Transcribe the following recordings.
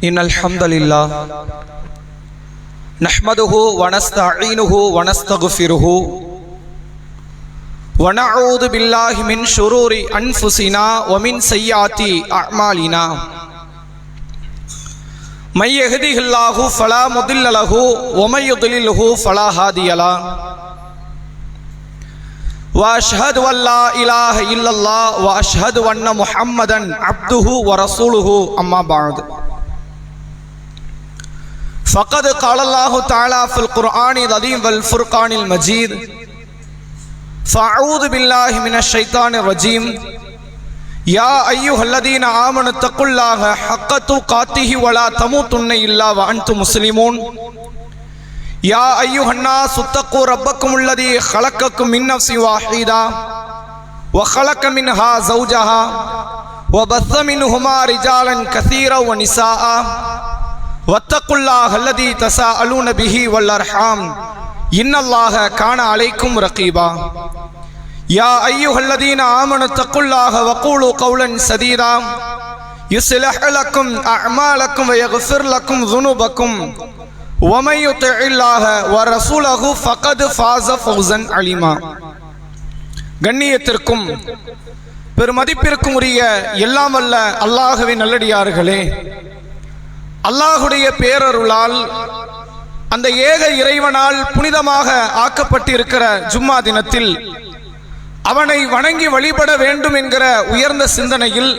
இன்னல் ஹம்தலில்லாஹ் நஹ்மதுஹு வ நஸ்தஈனுஹு வ நஸ்தக்ஃபிருஹு வ நஊது பில்லாஹி மின் ஷுரூரி அன்ஃபுஸினா வ மின் ஸய்யிஆத்தி அஅமாலினா மை யஹ்திஹில்லாஹு ஃபலா முதில்ல லஹு வ மை யுத்லில்ஹு ஃபலா ஹாதிய லஹு வ அஷ்ஹது அல்லா இலாஹ இல்லல்லாஹ் வ அஷ்ஹது அன்ன முஹம்மதன் அப்துஹு வ ரசூலுஹு அம்மா பஅத் فقد قال الله تعالى في القرآن العظيم والفرقان المجيد فأعوذ بالله من الشيطان الرجيم يا أيها الذين آمنوا اتقوا الله حق تقاته ولا تموتن إلا وأنتم مسلمون يا أيها الناس اتقوا ربكم الذي خلقكم من نفس واحدة وخلق منها زوجها وبث منهما رجالا كثيرا ونساء واتقوا الله الذي تساءلون به والأرحام إن الله كان عليكم رقيبا يا أيها الذين آمنوا اتقوا الله وقولوا قولا سديدا يصلح لكم أعمالكم ويغفر لكم ذنوبكم ومن يطع الله ورسوله فقد فاز فوزا عظيما. கண்ணியத்திற்கும் பெருமதிப்பிற்கும் உரிய எல்லாம் வல்ல அல்லாஹ்வின் நல்லடியார்களே, அல்லாஹுடைய பேரருளால் அந்த ஏக இறைவனால் புனிதமாக ஆக்கப்பட்டிருக்கிற ஜும்மா தினத்தில் அவனை வணங்கி வழிபட வேண்டும் என்கிற உயர்ந்த சிந்தனையில்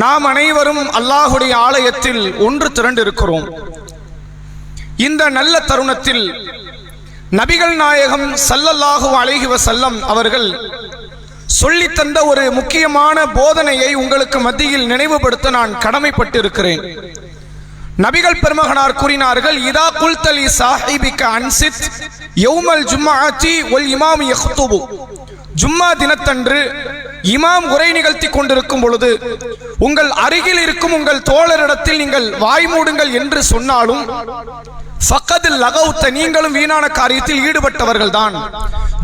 நாம் அனைவரும் அல்லாஹுடைய ஆலயத்தில் ஒன்று திரண்டிருக்கிறோம். இந்த நல்ல தருணத்தில் நபிகள் நாயகம் ஸல்லல்லாஹு அலைஹி வஸல்லம் அவர்கள் சொல்லித் தந்த ஒரு முக்கியமான போதனையை உங்களுக்கு மத்தியில் நினைவுபடுத்த நான் கடமைப்பட்டிருக்கிறேன். நபிகள் பெருமகனார் கூறினார்கள், இதா குல்தலி சாஹிபிக அன்சித் யௌமல் ஜும்ஆத்தி வல் இமாம் யக்துபு. ஜும்மா தினத்தன்று இமாம் உரை நிகழ்த்தி கொண்டிருக்கும் பொழுது உங்கள் அருகில் இருக்கும் உங்கள் தோழரிடத்தில் நீங்கள் வாய் மூடுங்கள் என்று சொன்னாலும் ஃபக்கத் லகௌத, நீங்களும் வீணான காரியத்தில் ஈடுபட்டவர்கள் தான்.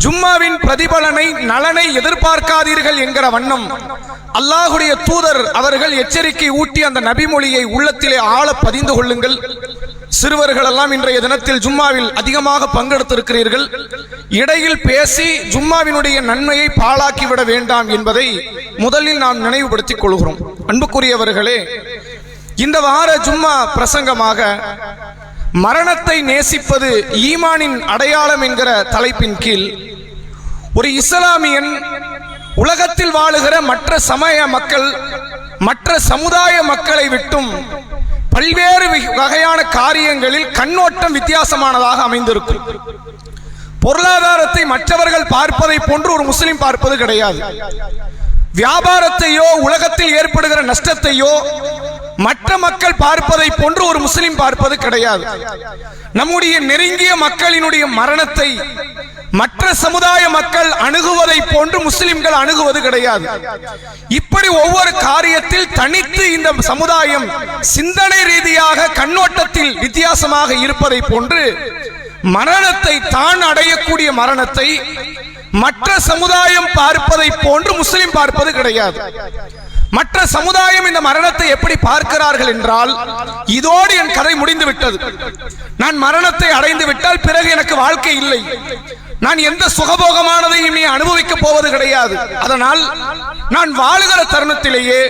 ஜும்மாவின் பிரதிபலனை நலனை எதிர்பார்க்காதீர்கள் என்கிற வண்ணம் அல்லாஹுடைய தூதர் அவர்கள் எச்சரிக்கை ஊட்டி அந்த நபிமொழியை உள்ளத்திலே ஆழ பதிந்து கொள்ளுங்கள். சிறுவர்கள் எல்லாம் இன்றைய தினத்தில் ஜும்மாவில் அதிகமாக பங்கெடுத்திருக்கிறீர்கள். இடையில் பேசி ஜும்மாவினுடைய நன்மையை பாழாக்கிவிட வேண்டாம் என்பதை முதலில் நாம் நினைவுபடுத்திக் கொள்கிறோம். அன்புக்குரியவர்களே, இந்த வார ஜும்மா பிரசங்கமாக மரணத்தை நேசிப்பது ஈமானின் அடையாளம் என்கிற தலைப்பின் கீழ் ஒரு இஸ்லாமியன் உலகத்தில் வாழுகிற மற்ற சமய மக்கள் மற்ற சமுதாய மக்களை விட்டும் பல்வேறு வகையான காரியங்களில் கண்ணோட்டம் வித்தியாசமானதாக அமைந்திருக்கும். பொருளாதாரத்தை மற்றவர்கள் பார்ப்பதை போன்று ஒரு முஸ்லிம் பார்ப்பது கிடையாது. வியாபாரத்தையோ உலகத்தில் ஏற்படுகிற நஷ்டத்தையோ மற்ற மக்கள் பார்ப்பதை போன்று ஒரு முஸ்லிம் பார்ப்பது கிடையாது. நம்முடைய நெருங்கிய மக்களினுடைய மரணத்தை மற்ற சமுதாய மக்கள் அணுகுவதை போன்று முஸ்லிம்கள் அணுகுவது கிடையாது. இப்படி ஒவ்வொரு காரியத்தில் தனித்து இந்த சமுதாயம் சிந்தனை ரீதியாக கண்ணோட்டத்தில் வித்தியாசமாக இருப்பதை போன்று மரணத்தை தான் அடையக்கூடிய மரணத்தை மற்ற சமுதாயம் பார்ப்பதை போன்று முஸ்லிம் பார்ப்பது கிடையாது. மற்ற சமுதாயம் இந்த மரணத்தை எப்படி பார்க்கிறார்கள் என்றால், இதோடு என் கதை முடிந்து விட்டது, நான் மரணத்தை அடைந்து விட்டால் பிறகு எனக்கு வாழ்க்கை இல்லை, நான் எந்த சுகபோகமானதையும் இனி அனுபவிக்கப் போவது கிடையாது, அதனால் நான் வாழுகிற தருணத்திலேயே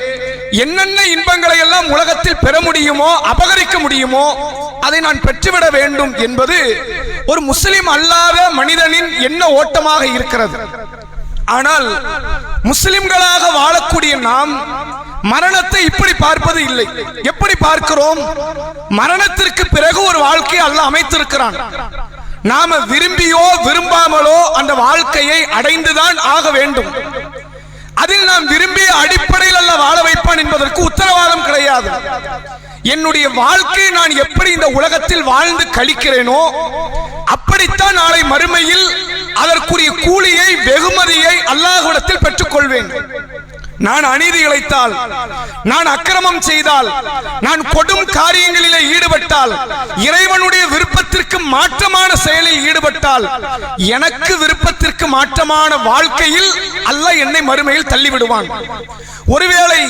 என்னென்ன இன்பங்களை எல்லாம் உலகத்தில் பெற முடியுமோ அபகரிக்க முடியுமோ அதை நான் பெற்றுவிட வேண்டும் என்பது ஒரு முஸ்லிம் அல்லாத மனிதனின் எண்ண ஓட்டமாக இருக்கிறது. ஆனால் முஸ்லிம்களாக வாழக்கூடிய நாம் மரணத்தை இப்படி பார்ப்பது இல்லை. எப்படி பார்க்கிறோம்? மரணத்திற்கு பிறகு ஒரு வாழ்க்கையை அல்லாஹ் அமைத்திருக்கிறான். நாம விரும்பியோ விரும்பாமலோ அந்த வாழ்க்கையை அடைந்துதான் ஆக வேண்டும். அதில் நாம் விரும்பிய அடிப்படையில் அல்ல வாழ வைப்பான் என்பதற்கு உத்தரவாதம் கிடையாது. என்னுடைய வாழ்க்கையை நான் எப்படி இந்த உலகத்தில் வாழ்ந்து கழிக்கிறேனோ அப்படித்தான் நாளை மறுமையில் அதற்குரிய கூலியை வெகுமதியை அல்லாஹ்விடத்தில் பெற்றுக் கொள்வேன். நான் அநீதி இழைத்தால், நான் அக்கிரமம் செய்தால், நான் கொடும் காரியங்களிலே ஈடுபட்டால், இறைவனுடைய விருப்பத்திற்கு மாற்றமான செயலில் ஈடுபட்டால், எனக்கு விருப்பத்திற்கு மாற்றமான வாழ்க்கையில் அல்லாஹ் என்னை மறுமையில் தள்ளிவிடுவான். ஒருவேளை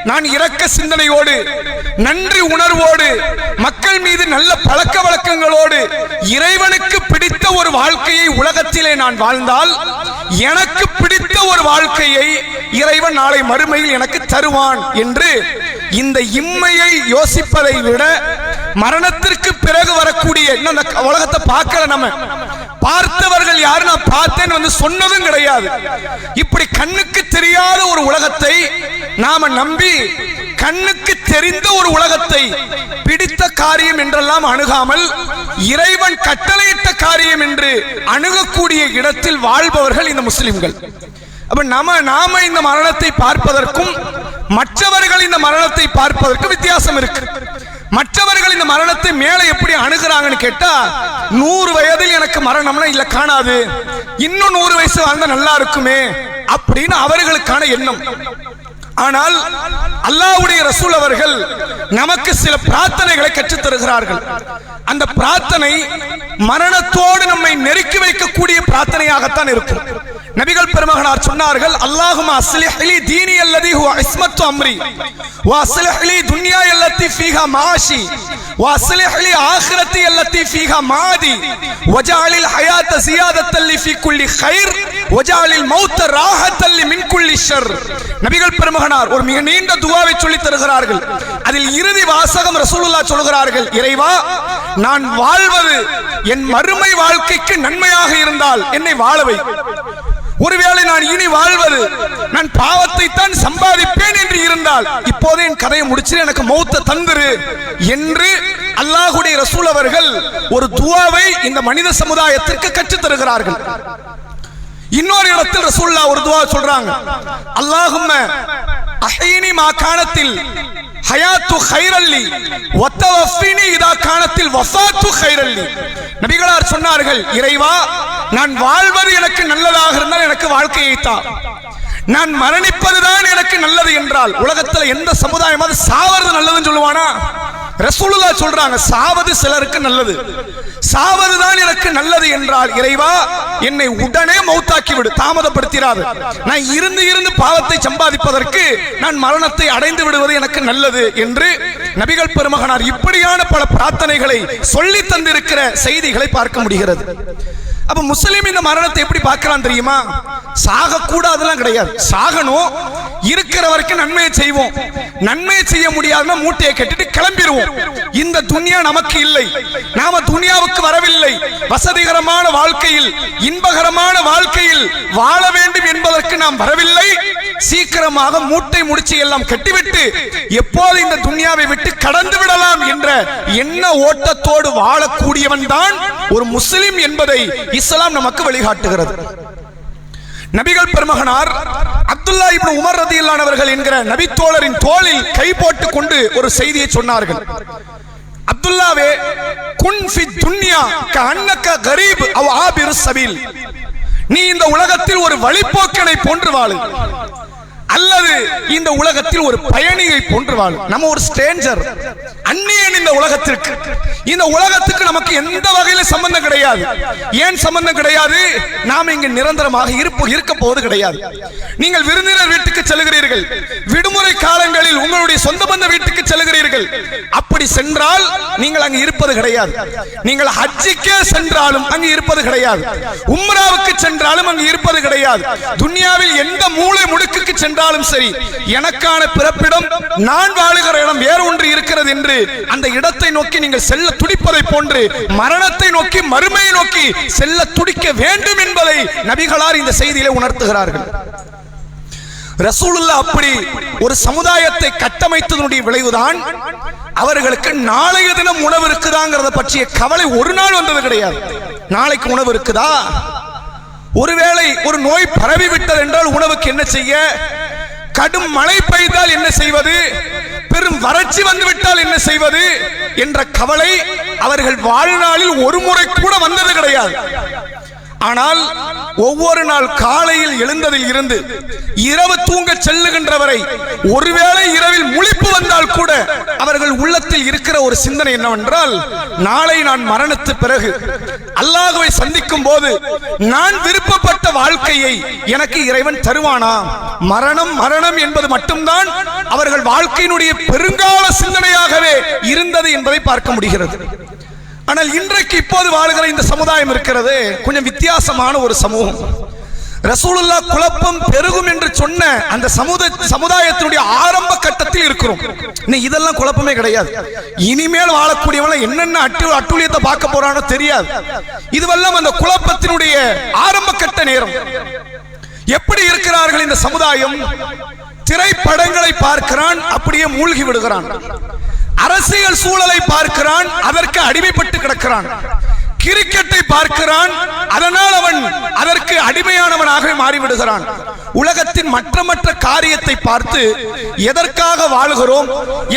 நான் இரக்க சிந்தனையோடு, நன்றி உணர்வோடு, மக்கள் மீது நல்ல பழக்க வழக்கங்களோடு, இறைவனுக்கு பிடித்த ஒரு வாழ்க்கையை உலகத்திலே நான் வாழ்ந்தால், எனக்கு பிடித்த ஒரு வாழ்க்கையை இறைவன் நாளை மறுமையில் எனக்கு தருவான் என்று இந்த இம்மையை யோசிப்பதை விட மரணத்திற்கு பிறகு வரக்கூடிய உலகத்தை பார்க்கல. நம்ம பார்த்தவர்கள் யாரு? நான் பார்த்தேன் வந்து சொன்னதும் கிடையாது. இப்படி கண்ணுக்கு தெரியாத ஒரு உலகத்தை நாம நம்பி, கண்ணுக்கு தெரிந்த ஒரு உலகத்தை பிடித்த காரியம் என்றெல்லாம் அணுகாமல், இறைவன் கட்டளையிட்ட காரியம் என்று அணுகக்கூடிய இடத்தில் வாழ்பவர்கள் இந்த முஸ்லிம்கள். அப்ப நாம இந்த மரணத்தை பார்ப்பதற்கும் மற்றவர்கள் இந்த மரணத்தை பார்ப்பதற்கும் வித்தியாசம் இருக்கு. மற்றவர்கள் இந்த மரணத்தை மேலே எப்படி அணுகிறாங்கன்னு கேட்டா, 100 வயதில் எனக்கு மரணம்னா இல்ல காணாது, இன்னும் 100 வயசு வாழ்ந்தா நல்லா இருக்குமே அப்படின்னு அவர்களுக்கான எண்ணம். ஆனால் அல்லாஹ்வுடைய ரசூல் அவர்கள் நமக்கு சில பிரார்த்தனைகளை கற்றுத் தருகிறார்கள். அந்த பிரார்த்தனை மரணத்தோடு நம்மை நெருக்கி வைக்கக்கூடிய பிரார்த்தனையாகத்தான் இருக்கும். நபிகள் பெருமகனார் சொன்னார்கள், அல்லாஹும்ம அஸ்லிஹ் லி தீனி அல்லதி ஹுவ இஸ்மத்து அம்ரி வ அஸ்லிஹ் லி துன்யாய அல்லதி ஃபீஹா மாஷி வ அஸ்லிஹ் லி ஆখিরাতি அல்லதி ஃபீஹா மாதி வஜஅலில் ஹயாத ஸியாதத்தல் லி ஃபீ குல்லி கைர் வஜஅலில் மௌத ராஹத்தல் லி மின் குல்லி ஷர். நபிகள் பெருமகனார் ஒரு மிக நீண்ட துஆவை சொல்லி தருகிறார்கள். அதில் இறுதி வாசகம் ரசூலுல்லாஹ் சொல்கிறார்கள், இறைவா, நான் வாழ்வது என் மறுமை வாழ்க்கைக்கு நன்மையாக இருந்தால் என்னை வாழவை. ஒருவேளை நான் இனி வாழ்வது நான் பாவத்தை தான் சம்பாதிப்பேன் என்று இருந்தால் இப்போதே என் கதையை முடிச்சு எனக்கு மௌத்த தந்துரு என்று அல்லாஹ்வுடைய ரசூல் அவர்கள் ஒரு துஆவை இந்த மனித சமுதாயத்திற்கு கற்றுத் தருகிறார்கள். இன்னொரு இடத்தில் ரசூலுல்லாஹ் ஒரு துஆ சொல்றாங்க, அல்லாஹும்ம அஹீனி மா கானத்தில் ஹயாத்து கைரல்லி வத்தவஃபினி இதா கானத்தில் வஃபாத்து கைரல்லி. நபிகளார் சொன்னார்கள், இறைவா, நான் வாழ்வது எனக்கு நல்லதாக இருந்தால் எனக்கு வாழ்க்கையை தா, நான் மரணிப்பதுதான் எனக்கு நல்லது என்றால் உலகத்தில் எந்த சமுதாயமாவது சாவது நல்லதுன்னு சொல்லுவானா? ரசூலுல்லாஹ் சொல்றாங்க, சாவது சிலருக்கு நல்லது, சாவதுதான் எனக்கு நல்லது என்றால் இறைவா, என்னை உடனே மௌத்தாக்கி விடு, தாமதப்படுத்திராது. நான் இருந்து பாவத்தை சம்பாதிப்பதற்கு நான் மரணத்தை அடைந்து விடுவது எனக்கு நல்லது என்று நபிகள் பெருமகனார் இப்படியான பல பிரார்த்தனைகளை சொல்லி தந்திருக்கிற செய்திகளை பார்க்க முடிகிறது. அப்ப முஸ்லிம் இந்த மரணத்தை எப்படி பார்க்கலாம் தெரியுமா? சாக கூடாதுலாம் கிடையாது, சாகணும். இருக்கிற வரைக்கும் நன்மையை செய்வோம், நன்மையை செய்ய முடியாதுன்னா மூட்டையை கட்டிட்டு கிளம்பிடுவோம். இந்த துன்யா நமக்கு இல்லை, நாம துன்யாவுக்கு வரவில்லை. வசதிகரமான வாழ்க்கையில், இன்பகரமான வாழ்க்கையில் வாழ வேண்டும் என்பதற்கு நாம் வரவில்லை. சீக்கிரமாக மூட்டை முடிச்சு எல்லாம் கட்டிவிட்டு எப்போது இந்த துன்யாவை விட்டு கடந்து விடலாம் என்ற எண்ண ஓட்டத்தோடு வாழக்கூடியவன் தான் ஒரு முஸ்லிம் என்பதை இஸ்லாம் நமக்கு வழிகாட்டுகிறது. நபிகள் பெருமகனார் அப்துல்லா இப்னு உமர் ரலியல்லாஹு அவர்கள் என்கிற நபி தோழரின் தோளில் கை போட்டுக் கொண்டு ஒரு செய்தியை சொன்னார்கள். அப்துல்லாவே, குன் ஃபி துன்யா கஅன்னக கரீப் அவ் ஆபிர் சபீல். நீ இந்த உலகத்தில் ஒரு வழிப்போக்கனை போன்று வாழு, அல்லது இந்த உலகத்தில் ஒரு பயணியை போன்று வாழு. நம்ம ஒரு ஸ்ட்ரேஞ்சர், அந்நியன் இந்த உலகத்திற்கு. இந்த உலகத்துக்கு நமக்கு எந்த வகையில சம்பந்தம் கிடையாது. ஏன் சம்பந்தம் கிடையாது? நாம் இங்கு நிரந்தரமாக இருக்க போவது கிடையாது. நீங்கள் விருந்தினர் வீட்டுக்கு செல்கிறீர்கள், விடுமுறை காலங்களில் உங்களுடைய சொந்த பந்த வீட்டுக்கு செல்கிறீர்கள். அப்படி சென்றால் நீங்கள் அங்கு இருப்பது கிடையாது. நீங்கள் ஹஜ்ஜுக்கே சென்றாலும் அங்கு இருப்பது கிடையாது, உம்ராவுக்கு சென்றாலும் அங்கு இருப்பது கிடையாது. துன்யாவில் எந்த மூலை முடுக்குக்கு சென்றாலும் சரி, எனக்கான பிறப்பிடம், நான் வாழுகிற இடம் வேறு ஒன்று இருக்கிறது என்று அந்த இடத்தை நோக்கி நீங்கள் செல்ல துடிப்பதை போன்று மரணத்தை நோக்கி, மறுமையை நோக்கி செல்ல துடிக்க வேண்டும் என்பதை நபிகளார் இந்த செய்தியிலே உணர்த்துகிறார்கள். ரசூலுல்லாஹ் அப்படி ஒரு சமுதாயத்தை கட்டமைத்ததனுடைய விளைவுதான் அவர்களுக்கு நாளைய தினம் உணவு இருக்குதாங்கிறத பற்றிய கவலை ஒரு நாள் வந்தது கிடையாது. நாளைக்கு உணவு இருக்குதா? ஒருவேளை ஒரு நோய் பரவி விட்டது என்றால் உணவுக்கு என்ன செய்ய? கடும் மழை பெய்தால் என்ன செய்வது? பெரும் வறட்சி வந்துவிட்டால் என்ன செய்வது என்ற கவலை அவர்கள் வாழ்நாளில் ஒரு முறை கூட வந்தது கிடையாது. ஆனால் ஒவ்வொரு நாள் காலையில் எழுந்ததில் இருந்து இரவு தூங்க செல்லுகின்றவரை ஒருவேளை இரவில் முழிப்பு வந்தால் கூட அவர்கள் உள்ளத்தில் இருக்கிற ஒரு சிந்தனை என்னவென்றால், நாளை நான் மரணத்து பிறகு அல்லாஹ்வை சந்திக்கும் போது நான் விருப்பப்பட்ட வாழ்க்கையை எனக்கு இறைவன் தருவானா? மரணம் என்பது மட்டும்தான் அவர்கள் வாழ்க்கையினுடைய பெருங்கால சிந்தனையாகவே இருந்தது என்பதை பார்க்க முடிகிறது. ஆனால் இன்றைக்கு இப்போது வாழ்கிற இந்த சமுதாயம் இருக்கிறது கொஞ்சம் வித்தியாசமான ஒரு சமூகம். ரசூலுல்லாஹ் குழப்பம் பெருகும் என்று சொன்ன அந்த சமுதாயத்தினுடைய ஆரம்ப கட்டத்தில் இருக்கிறோம். இதெல்லாம் குழப்பமே கிடையாது. இனிமேல் வாழக்கூடியவங்க என்னென்ன அட்டூழியத்தை பார்க்க போறானோ தெரியாது. இதுவெல்லாம் அந்த குழப்பத்தினுடைய ஆரம்ப கட்ட நேரம். எப்படி இருக்கிறார்கள் இந்த சமுதாயம்? திரைப்படங்களை பார்க்கிறான், அப்படியே மூழ்கி விடுகிறான். அரசியல் சூழலை பார்க்கிறான், அதற்கு அடிமைப்பட்டு கிடக்கிறான். கிரிக்கெட்டை பார்க்கிறான், அதனால் அவன் அதற்கு அடிமையானவனாக மாறிவிடுகிறான். உலகத்தின் மற்ற காரியத்தை பார்த்து எதற்காக வாழுகிறோம்,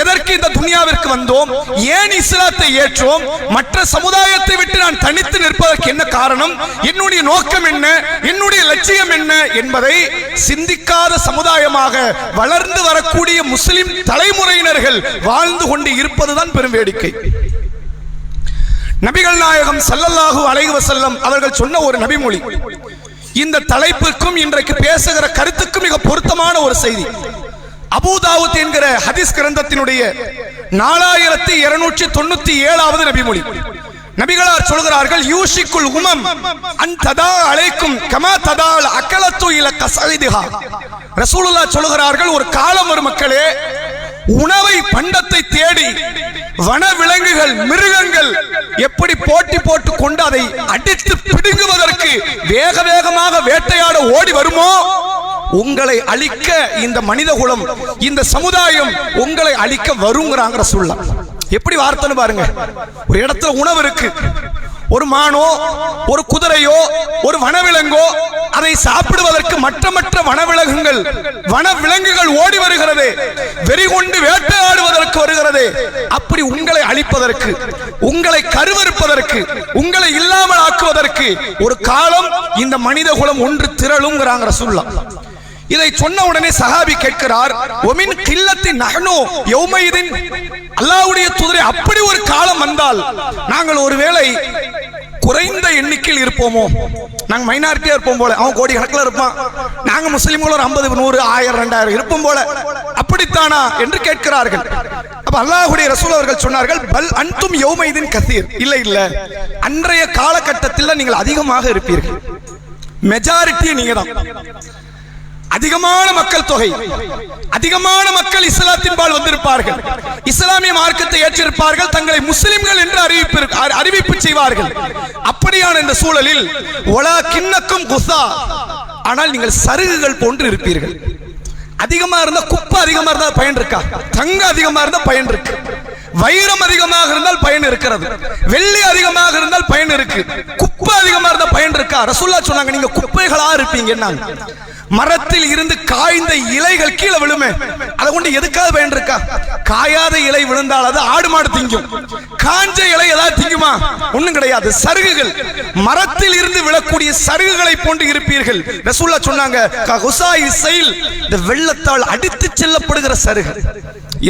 எதற்கு இந்த துனியாவிற்கு வந்தோம், ஏன் இஸ்லாத்தை ஏற்றோம், மற்ற சமுதாயத்தை விட்டு நான் தனித்து நிற்பதற்கு என்ன காரணம், என்னுடைய நோக்கம் என்ன, என்னுடைய லட்சியம் என்ன என்பதை சிந்திக்காத சமுதாயமாக வளர்ந்து வரக்கூடிய முஸ்லிம் தலைமுறையினர்கள் வாழ்ந்து கொண்டு இருப்பதுதான் பெரும் வேடிக்கை. நபிகள் நாயகம் ஸல்லல்லாஹு அலைஹி வஸல்லம் அவர்கள் சொன்ன ஒரு நபிமொழி இந்த தலைப்புக்கும் இன்றைக்கு பேசுகிற கருத்துக்கும் மிக பொருத்தமான ஒரு செய்தி. அபூ தாவூத் என்கிற ஹதீஸ் கிரந்தத்தினுடைய 4297வது நபிமொழி. நபிகளார் சொல்கிறார்கள், யூஷிக்குல் உமம் அன் ததா அலைக்கும் கமா ததால் அக்கலத்து இல கஸைதிஹா. ரசூலுல்லாஹ் சொல்கிறார்கள், ஒரு காலம் வரும் மக்களே, உணவை பண்டத்தை தேடி வன விலங்குகள் மிருகங்கள் எப்படி போட்டி போட்டு கொண்டு அதை அடித்து பிடுங்குவதற்கு வேக வேகமாக வேட்டையாட ஓடி வருமோ, உங்களை அழிக்க இந்த மனித குலம், இந்த சமுதாயம் உங்களை அழிக்க வருங்கிறாங்க ரசூலுல்லாஹ். எப்படி வார்த்தைன்னு பாருங்க. ஒரு இடத்துல உணவு இருக்கு, ஒரு மானோ ஒரு குதிரையோ ஒரு வனவிலங்கோ அதை சாப்பிடுவதற்கு மற்ற வனவிலங்குகள் ஓடி வருகிறது, வெறிகொண்டு வேட்டையாடுவதற்கு வருகிறது. அப்படி உங்களை அழிப்பதற்கு, உங்களை கருவறுப்பதற்கு, உங்களை இல்லாமல் ஆக்குவதற்கு ஒரு காலம் இந்த மனித குலம் ஒன்று திரளும்ங்கிறாங்க ரசூலுல்லாஹ். இதை சொன்ன உடனே சஹாபி கேட்கிறார், ஒமின் கில்லத்தி நஹ்னு யௌமைதின், அல்லாஹ்வுடைய தூதரே, அப்படி ஒரு காலம் வந்தால் நாங்கள் ஒருவேளை குறைந்த எண்ணிக்கையில் இருப்போமோ? நாங்க மைனாரிட்டியா இருப்போம் போல, அவன் கோடி கணக்கில் இருப்பான், நாங்க முஸ்லிம்கள் ஒரு 50, 100, 1000, 2000 இருப்போம் போல, அப்படித்தானா என்று கேட்கிறார்கள். அப்ப அல்லாஹ்வுடைய ரசூல் அவர்கள் சொன்னார்கள், பல் அன்தும் யௌமைதின் கஸீர். இல்ல, அன்றைய காலகட்டத்தில் நீங்கள் அதிகமாக இருப்பீர்கள். மெஜாரிட்டி நீங்க தான். அதிகமான மக்கள் தொகை, அதிகமான மக்கள் இஸ்லாத்தின் பால் வந்திருப்பார்கள், இஸ்லாமிய மார்க்கத்தை ஏற்றிருப்பார்கள், தங்களை முஸ்லிம்கள் என்று அறிவிப்பு செய்வார்கள். அப்படியான இந்த சூழலில் ஒலா கிண்ணக்கும் குசா, ஆனால் நீங்கள் சருகுகள் போன்று இருப்பீர்கள். அதிகமா இருந்தா குப்பை அதிகமா இருந்தா பயன் இருக்கா? தங்கம் அதிகமா இருந்தா பயன் இருக்கு, வைரம் அதிகமாக இருந்தால் பயன் இருக்கிறது, வெள்ளி அதிகமாக இருந்தால் பயன் இருக்கு, குப்பை அதிகமா இருந்தா பயன் இருக்கா? ரசூலுல்லாஹ் சொன்னாங்க, நீங்க குப்பைகளா இருப்பீங்க. மரத்தில் இருந்து காய்ந்த இலைகள் கீழே விழுமே, அதை கொண்டு எதுக்காக பயன் இருக்கா? காயாத இலை விழுந்தால் அது ஆடு மாடு திங்கும், காஞ்ச இலை ஏதாவது திங்குமா? ஒண்ணும் கிடையாது. சருகுகள், மரத்தில் இருந்து விழக்கூடிய சருகுகளை போன்று இருப்பீர்கள். ரசூலுல்லாஹ் சொன்னாங்க, கஹுசாஇ ஸைல், இந்த வெள்ளத்தால் அடித்து செல்லப்படுகிற சருகு,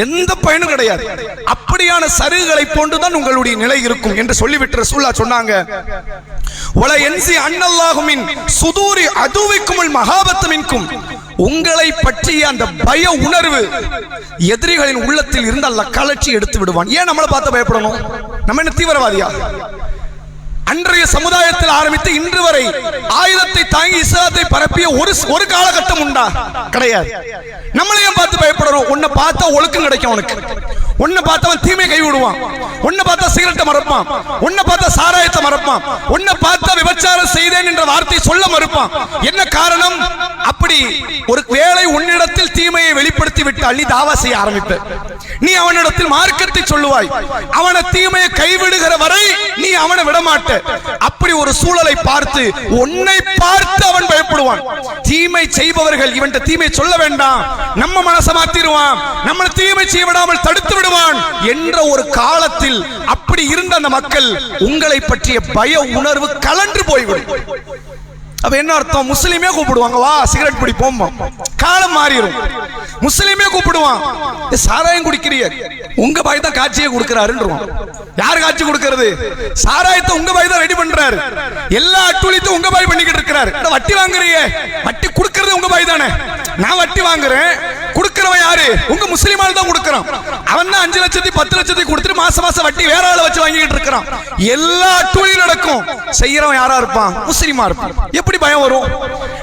எந்த பயனும் கிடையாது. அப்படியான சருகுகளை போன்றுதான் உங்களுடைய நிலை இருக்கும் என்று சொல்லிவிட்டு ரசூலுல்லாஹ் சொன்னாங்க, வல யன்சி அன்னல்லாஹு மின் சுதூரி அதுவிக்குமுல் மஹாபத்து மின்கும், உங்களை பற்றிய அந்த பய உணர்வு எதிரிகளின் உள்ளத்தில் இருந்து அல்லாஹ் கலற்றி எடுத்து விடுவான். ஏன் நம்மளை பார்த்து பயப்படணும்? நம்ம என்ன தீவிரவாதியா? அன்றைய சமுதாயத்தில் ஆரம்பித்து இன்று வரை ஆயுதத்தை தாங்கி இஸ்லாத்தை பரப்பிய ஒரு காலகட்டம் உண்டா? கிடையாது. நம்மளையும் பார்த்து பயப்படுறோம். உன்னை பார்த்தா ஒழுக்கம் கிடைக்கும், உனக்கு உன்னை பார்த்தவன் தீமை கை விடுவான், உன்னை பார்த்தா சிகரெட்டை மறப்பான், உன்னை பார்த்தா சாராயத்தை மறப்பான், உன்னை பார்த்தா விபச்சாரம் செய்தேன் என்ற வார்த்தை சொல்ல மறுப்பான். என்ன காரணம்? அப்படி ஒரு வேளை உன்னிடத்தில் தீமையை வெளிப்படுத்தி விட்டால் நீ தாவா செய்ய ஆரம்பிப்ப, நீ அவனிடத்தில் மார்க்கத்தை சொல்லுவாய், அவனை தீமையை கைவிடுகிற வரை நீ அவனை விடமாட்ட. அப்படி ஒரு சூழலை பார்த்து உன்னை பார்த்து அவன் பயப்படுவான். தீமை செய்பவர்கள் இவன்ட்ட தீமை சொல்ல வேண்டாம், நம்ம மனசை மாத்திடுவான், நம்மளை தீமை செய்ய விடாமல் தடுத்து விடுவான் என்ற ஒரு காலத்தில் அப்படி இருந்த அந்த மக்கள் உங்களை பற்றிய பய உணர்வு கலன்று போய்விடும். அப்ப என்ன அர்த்தம்? முஸ்லீமே கூப்பிடுவாங்க, வா சிகரெட் பிடிப்போம். காலம் மாறிடும். முஸ்லீமே கூப்பிடுவான், சாராயம் குடிக்கிறிய, உங்க பாய் தான் காட்சியை கொடுக்கிறாருன்றான். யார் காட்சி கொடுக்கிறது? சாராயத்தை உங்க பாய் தான் ரெடி பண்றாரு. எல்லா அட்டூழியத்தையும் உங்க பாய் பண்ணிக்கிட்டு இருக்கிறாரு. வட்டி வாங்குறிய, வட்டி கொடுக்கிறது உங்க பாய் தானே. நான் வட்டி வாங்குறேன், கொடுக்கிறவன் யாரு? உங்க முஸ்லிமால் தான் கொடுக்கிறான். அவன் தான் 5 லட்சத்தி 10 லட்சத்தி கொடுத்துட்டு மாசம் மாசம் வட்டி வேற ஆளை வச்சு வாங்கிட்டு இருக்கிறான். எல்லா அட்டூழியம் நடக்கும். செய்யறவன் யாரா இருப்பான்? முஸ்லிமா இருப்பான். எப்படி பயம் வரும்?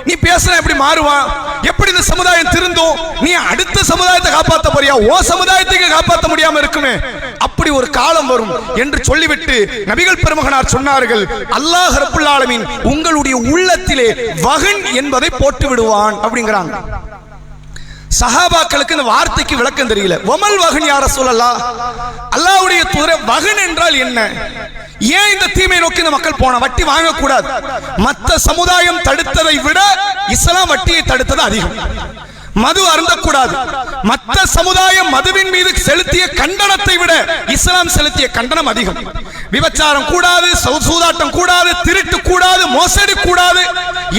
நீ பேசுற எப்படி மாறுவான்? எப்படி இந்த சமுதாயம் திருந்தும்? நீ அடுத்த சமுதாயத்தை காப்பாற்ற போறியா? ஓ சமுதாயத்துக்கு காப்பாற்ற முடியாம இருக்குமே. அப்படி ஒரு காலம் வரும் என்று சொல்லிவிட்டு நபிகள் பெருமகனார் சொன்னார்கள், அல்லாஹ் ரப்புல் ஆலமீன் உங்களுடைய உள்ளத்திலே வகன் என்பதை போட்டு விடுவான் அப்படிங்கிறாங்க. சஹாபாக்களுக்கு இந்த வார்த்தைக்கு விளக்கம் தெரியல. வமல் வகன் யா ரசூலல்லாஹ், அல்லாஹ்வுடைய தூதரே, வகன் என்றால் என்ன? ஏன் இந்த தீமை நோக்கி இந்த மக்கள் போன? வட்டி வாங்க கூடாது. மற்ற சமுதாயம் தடுத்ததை விட இஸ்லாம் வட்டியை தடுத்தது அதிகம். மது அருந்தக்கூடாது. மற்ற சமுதாயம் மதுவின் மீது செலுத்திய கண்டனத்தை விட இஸ்லாம் செலுத்திய கண்டனம் அதிகம். விபச்சாரம் கூடாது, சூதாட்டம் கூடாது, திருட்டு கூடாது, மோசடி கூடாது.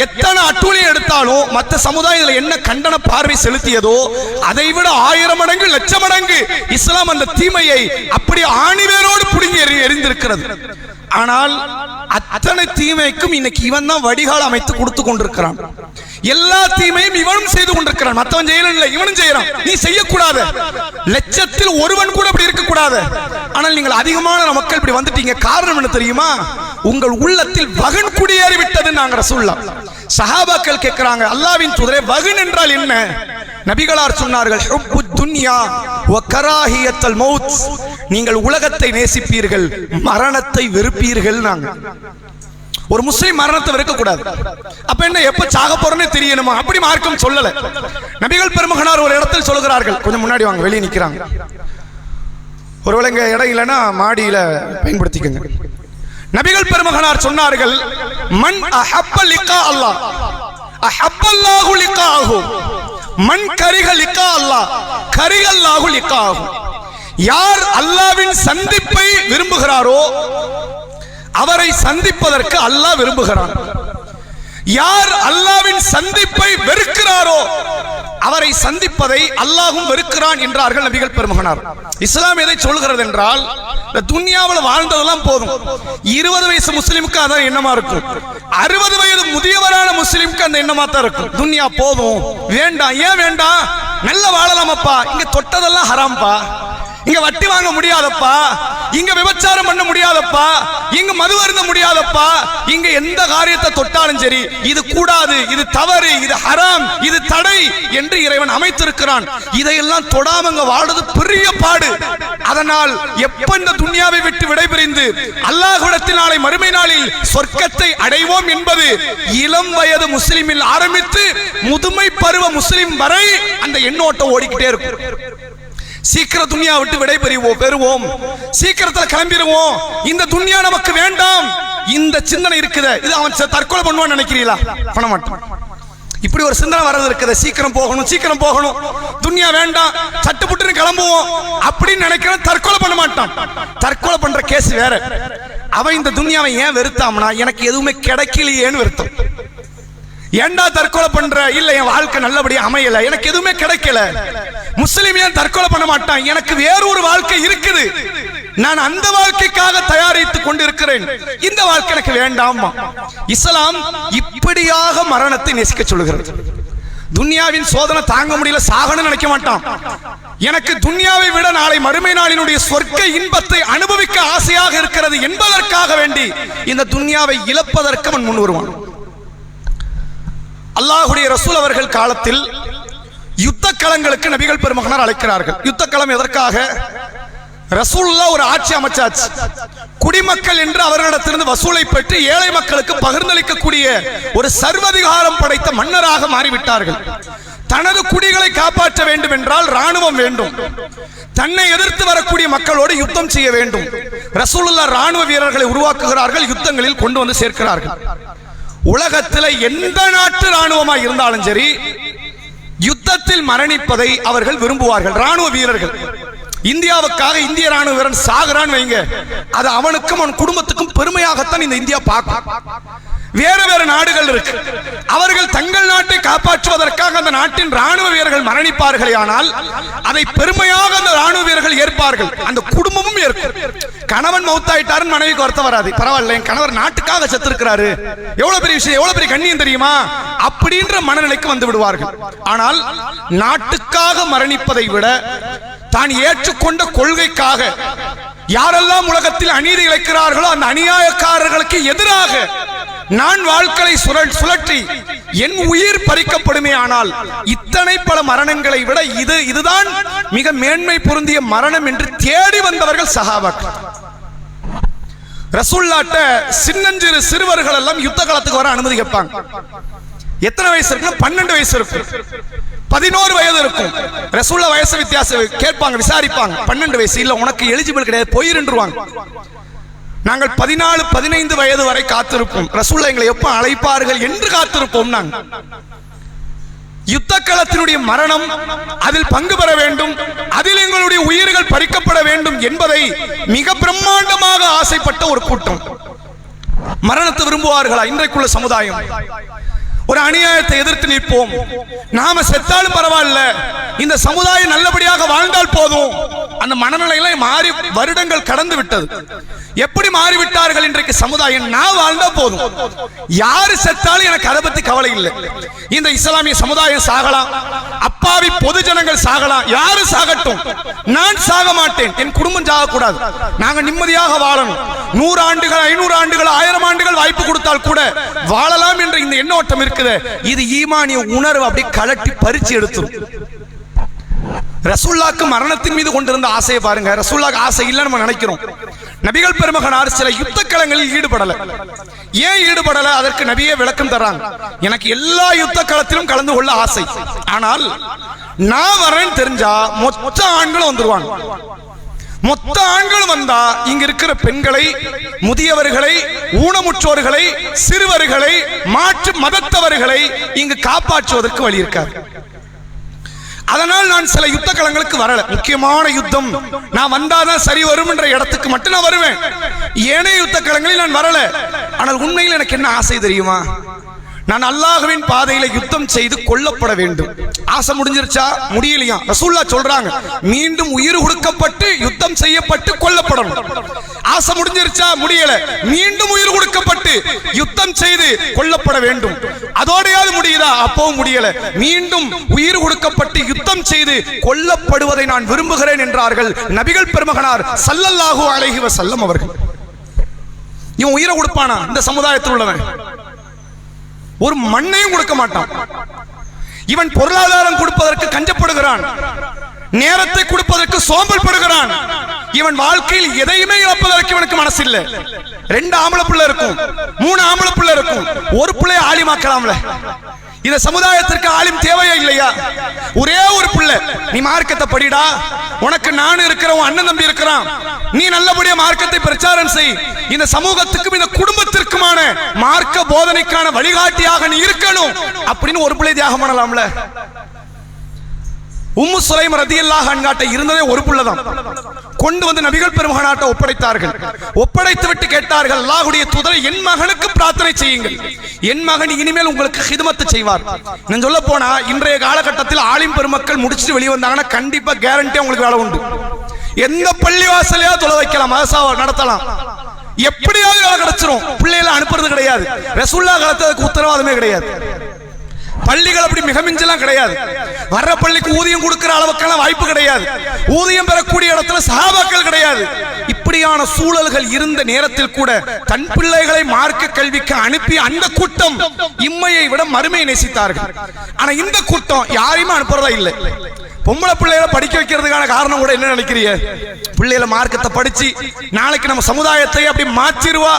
எத்தனை அட்டூழியம் எடுத்தாலும் மற்ற சமுதாயத்தில் என்ன கண்டன பார்வை செலுத்தியதோ அதை விட 1000 மடங்கு, லட்சம் மடங்கு இஸ்லாம் அந்த தீமையை அப்படி ஆணிவேரோடு புடுங்கி எறிந்திருக்கிறது. ஆனால் அத்தனை தீமைக்கும் இன்னைக்கு இவன் தான் வடிகால் அமைத்து கொடுத்து கொண்டிருக்கிறான். எல்லா தீமையும் இவனும் செய்து கொண்டிருக்கிறான். மற்றவன் செய்யல, இவனும் செய்யறான். நீ செய்யக்கூடாது. லட்சத்தில் ஒருவன் கூட அப்படி இருக்க கூடாது. ஆனால் நீங்கள் அதிகமான மக்கள் இப்படி வந்துட்டீங்க. காரணம் என்ன தெரியுமா? உங்கள் உள்ளத்தில் வகன் குடியேறி விட்டது. நாங்க ரசூலுல்லாஹ் சஹாபாக்கள் கேட்கிறாங்க, அல்லாஹ்வின் தூதரே, வகன் என்றால் என்ன? நபிகளார் சொன்னார்கள், ஹுப்புத் துன்யா வ கராஹியத்துல் மௌத். நீங்கள் உலகத்தை நேசிப்பீர்கள், மரணத்தை வெறுப்பீர்கள். நாங்க ஒரு முஸ்லிம் மரணத்தை வெறுக்க கூடாது. அப்ப என்ன, எப்ப சாக போறேன்னு தெரியணுமா? அப்படி மார்க்கம் சொல்லல. நபிகள் பெருமகனார் ஒரு இடத்தில் சொல்கிறார்கள், கொஞ்சம் முன்னாடி வாங்க, வெளியே நிக்கிறாங்க. ஒருவேளை இங்க இடம் இல்லைன்னா மாடியில பயன்படுத்திக்கங்க. நபிகள் பெருமகனார் சொன்னார்கள், மன் அஹப்ப லிகா அல்லாஹ் அஹப்பல்லாஹு லிகாஹு, மன் கரிஹ லிகா அல்லாஹ் கரிஹல்லாஹு லிகாஹு. யார் அல்லாஹ்வின் சந்திப்பை விரும்புகிறாரோ அவரை சந்திப்பதற்கு அல்லாஹ் விரும்புகிறான். யார் அல்லாஹ்வின் சந்திப்பை வெறுக்கிறாரோ அவரை சந்திப்பதை அல்லாஹ்வும் வெறுக்கிறான் என்றார்கள் நபிகள் பெருமகனார். இஸ்லாம் எதை சொல்கிறது என்றால், இந்த துன்யாவில் வாழ்ந்ததெல்லாம் போதும். 20 வயசு முஸ்லிமுக்கு அதான் எண்ணமா இருக்கும். 60 வயது முதியவரான முஸ்லிமுக்கு அந்த எண்ணமா தான் இருக்கும். துன்யா போதும், வேண்டாம். ஏன் வேண்டாம்? நல்ல வாழலாமப்பா. இங்க தொட்டதெல்லாம் ஹராம்பா, இங்க வட்டி வாங்க முடியாதப்பா, இங்க விபச்சாரம் பண்ண முடியாதப்பா, இங்க மது அருந்த முடியாதப்பா, இங்க எந்த காரியத்தை தொட்டாலும் சரி இது கூடாது, இது தவறு, இது ஹராம், இது தடை என்று இறைவன் அமைத்திருக்கிறான். இதையெல்லாம் தொடாமங்க வாழ்றது பெரிய பாடு. அதனால் எப்ப இந்த துன்யாவை விட்டு விடைபிரிந்து அல்லாஹ்விடத்தில் நாளை மறுமை நாளில் சொர்க்கத்தை அடைவோம் என்பது இளம் வயது முஸ்லிமில் ஆரம்பித்து முதுமை பருவ முஸ்லிம் வரை அந்த எண்ணோட்டம் ஓடிக்கிட்டே இருக்கும். சீக்கிரம் துன்யா விட்டு விடை பெறுவோம், சீக்கிரத்தில் கிளம்பிடுவோம், இந்த துன்யா நமக்கு வேண்டாம், இந்த சிந்தனை இருக்குது. இது அவன் தற்கொலை பண்ணுவான்னு நினைக்கிறீங்களா? பண்ண மாட்டான். இப்படி ஒரு சிந்தனை வர்றது இருக்குது. சீக்கிரம் போகணும், சீக்கிரம் போகணும், துன்யா வேண்டாம், சட்டுப்புட்டு கிளம்புவோம் அப்படின்னு நினைக்கிறேன். தற்கொலை பண்ண மாட்டான். தற்கொலை பண்ற கேஸ் வேற. அவன் இந்த துன்யாவை ஏன் வெறுத்தாம்னா, எனக்கு எதுவுமே கிடைக்கலையேன்னு வெறுத்தான். ஏண்டா தற்கொலை பண்ற? இல்ல, என் வாழ்க்கை நல்லபடியா அமையல, எனக்கு எதுவுமே கிடைக்கல. முஸ்லிம் ஏன் தற்கொலை பண்ண மாட்டான்? எனக்கு வேறொரு வாழ்க்கை இருக்குது, நான் அந்த வாழ்க்கைக்காக தயாரித்துக் கொண்டிருக்கிறேன், இந்த வாழ்க்கை எனக்கு வேண்டாம். இஸ்லாம் இப்படியாக மரணத்தை நேசிக்க சொல்லுகிறது. துன்யாவின் சோதனை தாங்க முடியல, சாகணும்னு நினைக்க மாட்டான். எனக்கு துன்யாவை விட நாளை மறுமை நாளினுடைய சொர்க்க இன்பத்தை அனுபவிக்க ஆசையாக இருக்கிறது என்பதற்காக வேண்டி இந்த துன்யாவை இழப்பதற்கு அவன் முன் வருவான். அல்லாஹ்வுடைய ரசூல் அவர்கள் காலத்தில் யுத்த களங்களுக்கு நபிகள் பெருமகனார் அழைக்கிறார்கள். யுத்த களம் எதற்காக? ரசூலுல்லாஹ் ஒரு ஆட்சி அமைச்சாச்சு. குடிமக்கள் என்று அவர்களிடத்திலிருந்து வசூலை பெற்று ஏழை மக்களுக்கு பகிர்ந்தளிக்கக்கூடிய ஒரு சர்வதிகாரம் படைத்த மன்னராக மாறிவிட்டார்கள். தனது குடிகளை காப்பாற்ற வேண்டும் என்றால் ராணுவம் வேண்டும். தன்னை எதிர்த்து வரக்கூடிய மக்களோடு யுத்தம் செய்ய வேண்டும். ரசூலுல்லாஹ் ராணுவ வீரர்களை உருவாக்குகிறார்கள், யுத்தங்களில் கொண்டு வந்து சேர்க்கிறார்கள். உலகத்தில் எந்த நாட்டு ராணுவமாக இருந்தாலும் சரி, யுத்தத்தில் மரணிப்பதை அவர்கள் விரும்புவார்கள். ராணுவ வீரர்கள், இந்தியாவுக்காக இந்திய ராணுவ வீரன் சாகுறான் வைங்க, அது அவனுக்கும் அவன் குடும்பத்துக்கும் பெருமையாகத்தான் இந்த இந்தியா பார்க்கும். வேறு வேறு நாடுகள் இருக்கு. அவர்கள் தங்கள் நாட்டை காப்பாற்றுவதற்காக அந்த நாட்டின் ராணுவ வீரர்கள் மரணிப்பார்களே, ஆனால் அதை பெருமையாக அந்த ராணுவ வீரர்கள் ஏற்பார்கள், அந்த குடும்பமும் ஏற்கும். கணவன் மௌத்தாயிட்டாரு, மனைவிக்கு வருத்தம் வராது, பரவாயில்ல என் கணவர் நாட்டுக்காக செத்திருக்கிறாரு, எவ்வளவு பெரிய விஷயம், எவ்வளவு பெரிய கண்ணியம் தெரியுமா அப்படின்ற மனநிலைக்கு வந்து விடுவார்கள். ஆனால் நாட்டுக்காக மரணிப்பதை விட தான் ஏற்றுக்கொண்ட கொள்கைக்காக யாரெல்லாம் உலகத்தில் அநீதி இழைக்கிறார்களோ அந்த அநியாயக்காரர்களுக்கு எதிராக நான் வாழ்க்கையை சுழற்றி என் உயிர் பறிக்கப்படுமே, ஆனால் இத்தனை பல மரணங்களை விட இதுதான் மிக மேன்மை பொருந்திய மரணம் என்று தேடி வந்தவர்கள் சஹாபாக்கள். ரசூலுல்லாஹ்ட்ட சின்னஞ்சிறு சிறுவர்கள் எல்லாம் யுத்த காலத்துக்கு வர அனுமதி கேட்பாங்க. எத்தனை வயசு இருக்குன்னா 12 வயசு இருக்கும், 11 வயது இருக்கும். ரசூலுல்லாஹ் வயசு வித்தியாசம் கேட்பாங்க, விசாரிப்பாங்க. 12 வயசு இல்ல, உனக்கு எலிஜிபிள் கிடையாது, போயிருந்துருவாங்க. நாங்கள் 14, 15 வயது வரை காத்திருப்போம், ரசூலுல்லாஹ் எங்களை எப்ப அழைப்பார்கள் என்று காத்திருப்போம். நாங்கள் யுத்த களத்தினுடைய மரணம், அதில் பங்கு பெற வேண்டும், அதில் எங்களுடைய உயிர்கள் பறிக்கப்பட வேண்டும் என்பதை மிக பிரம்மாண்டமாக ஆசைப்பட்ட ஒரு கூட்டம். மரணத்தை விரும்புவார்களா இன்றைக்குள்ள சமுதாயம்? ஒரு அநியாயத்தை எதிர்த்து நிற்போம், நாம செத்தாலும் பரவாயில்ல, இந்த சமுதாயம் நல்லபடியாக வாழ்ந்தால் போதும். அந்த மனநிலையில மாறி வருடங்கள் கடந்து விட்டது. எப்படி மாறிவிட்டார்கள் இன்றைக்கு சமுதாயம்? நான் வாழ்ந்தா போதும், யாரு செத்தாலும் எனக்கு அதை பத்தி கவலை இல்லை. இந்த இஸ்லாமிய சமுதாயம் சாகலாம், அப்பாவி பொது ஜனங்கள் சாகலாம், யாரு சாகட்டும், நான் சாக மாட்டேன், என் குடும்பம் சாகக்கூடாது, நாங்க நிம்மதியாக வாழணும். 100 ஆண்டுகள் 500 ஆண்டுகள் 1000 ஆண்டுகள் வாய்ப்பு கொடுத்தால் கூட வாழலாம் என்ற இந்த எண்ணோட்டம் இருக்குது. இது ஈமானிய உணர்வு அப்படியே கலட்டி பறிச்சு எடுத்துரும். ரசூலுல்லாஹ்க்கு மரணத்தின் மீது கொண்டிருந்த ஆசையை பாருங்க. ரசூலுல்லாஹ்க்கு ஆசை இல்லைன்னு நம்ம நினைக்கிறோம். நபிகள் பெருமகனார் சில யுத்த களங்களில் ஈடுபடல. ஏன் ஈடுபடல? அதற்கு நபியே விளக்கம் தர்றாங்க. எனக்கு எல்லா யுத்த களத்திலும் கலந்து கொள்ள ஆசை, ஆனால் நான் வரேன்னு தெரிஞ்சா மொத்த ஆண்களும் வந்துருவாங்க. மொத்த ஆண்களும் வந்தா இங்க இருக்கிற பெண்களை, முதியவர்களை, ஊனமுற்றோர்களை, சிறுவர்களை, மாற்று மதத்தவர்களை இங்கு காப்பாற்றுவதற்கு வழி இருக்காது. அதனால் நான் சில யுத்த களங்களுக்கு வரல. முக்கியமான யுத்தம் நான் வந்தாதான் சரி வரும் என்ற இடத்துக்கு மட்டும் நான் வருவேன். ஏனைய யுத்த களங்களில் நான் வரல. ஆனால் உண்மையில் எனக்கு என்ன ஆசை தெரியுமா? நான் அல்லாஹ்வின் பாதையில யுத்தம் செய்து கொல்லப்பட வேண்டும். ஆசை முடிஞ்சிருச்சா? முடியலையா? ரசூலுல்லாஹ் சொல்றாங்க, மீண்டும் உயிர் கொடுக்கப்பட்டு யுத்தம் செய்யப்பட்டு கொல்லப்படணும். ஆசை முடிஞ்சிருச்சா? முடியல, மீண்டும் உயிர் கொடுக்கப்பட்டு யுத்தம் செய்து கொல்லப்பட வேண்டும். அதோடையாவது முடியுதா? அப்பவும் முடியல, மீண்டும் உயிர் கொடுக்கப்பட்டு யுத்தம் செய்து கொல்லப்படுவதை நான் விரும்புகிறேன் என்றார்கள் நபிகள் பெருமகனார் ஸல்லல்லாஹு அலைஹி வஸல்லம் அவர்கள். இவன் உயிரை கொடுப்பானா? இந்த சமுதாயத்தில் உள்ளவன் ஒரு மண்ணையும் கொடுக்க மாட்டான். இவன் பொருளாதாரம் கொடுப்பதற்கு கஞ்சப்படுகிறான், நேரத்தை கொடுப்பதற்கு சோம்பல் படுகிறான். இவன் வாழ்க்கையில் எதையுமே இழப்பதற்கு இவனுக்கு மனசு இல்ல. 2 ஆம்பளை பிள்ளை இருக்கும், 3 ஆம்பளை பிள்ளை இருக்கும், ஒரு பிள்ளை ஆலிமாக்கலாம்ல. இந்த சமுதாயத்திற்கு ஆலிம் தேவையா இல்லையா? ஒரே ஒரு பிள்ளை, நீ மார்க்கத்தை படிடா, உனக்கு நான் இருக்கிற அண்ணன் தம்பி இருக்கிறான், நீ நல்லபடியா மார்க்கத்தை பிரச்சாரம் செய், இந்த சமூகத்துக்கும் இந்த குடும்பத்திற்குமான மார்க்க போதனைக்கான வழிகாட்டியாக நீ இருக்கணும் அப்படின்னு ஒரு பிள்ளை தியாகம் பண்ணலாம்ல. உம்மு சுலைம் ரலியல்லாஹு அன்ஹா இருந்ததே ஒரு புள்ளதான். கொண்டு வந்து நபிகள் பெருமகனாட்ட ஒப்படைத்தார்கள். ஒப்படைத்து விட்டு கேட்டார்கள், அல்லாஹ்வுடைய தூதரை, என் மகனுக்கு பிரார்த்தனை செய்யுங்கள், என் மகன் இனிமேல் உங்களுக்கு ஹிதமத் செய்வார். நான் சொல்ல போனா இன்றைய காலகட்டத்தில் ஆலிம் பெருமக்கள் முடிச்சுட்டு வெளியே வந்தாங்கன்னா கண்டிப்பா கேரண்டியா உங்களுக்கு வேலை உண்டு. எந்த பள்ளிவாசலையா தொலை வைக்கலாம், மதரசா நடத்தலாம், எப்படியாவது வேலை கிடைச்சிரும். பிள்ளைகளை அனுப்புறது கிடையாது. ரசூலுல்லாஹ் காலத்துக்கு உத்தரவாதமே கிடையாது. பள்ளிகள் அப்படி மிக மிஞ்சலாம் கிடையாது. வர்ற பள்ளிக்கு ஊதியம் கொடுக்கிற அளவுக்கான வாய்ப்பு கிடையாது. ஊதியம் பெறக்கூடிய இடத்துல சஹாபாக்கள் கிடையாது. இப்படியான சூழல்கள் இருந்த நேரத்தில் கூட தன் பிள்ளைகளை மார்க்க கல்விக்கு அனுப்பி அந்த கூட்டம் இம்மையை விட மறுமையை நேசித்தார்கள். ஆனா இந்த கூட்டம் யாரையுமே அனுப்புறதா இல்லை. பொம்பளை பிள்ளைகளை படிக்க வைக்கிறதுக்கான காரணம் கூட என்ன நினைக்கிறீங்க? பிள்ளைகளை மார்க்கத்தை படிச்சு நாளைக்கு நம்ம சமுதாயத்தை அப்படி மாற்றிடுவா,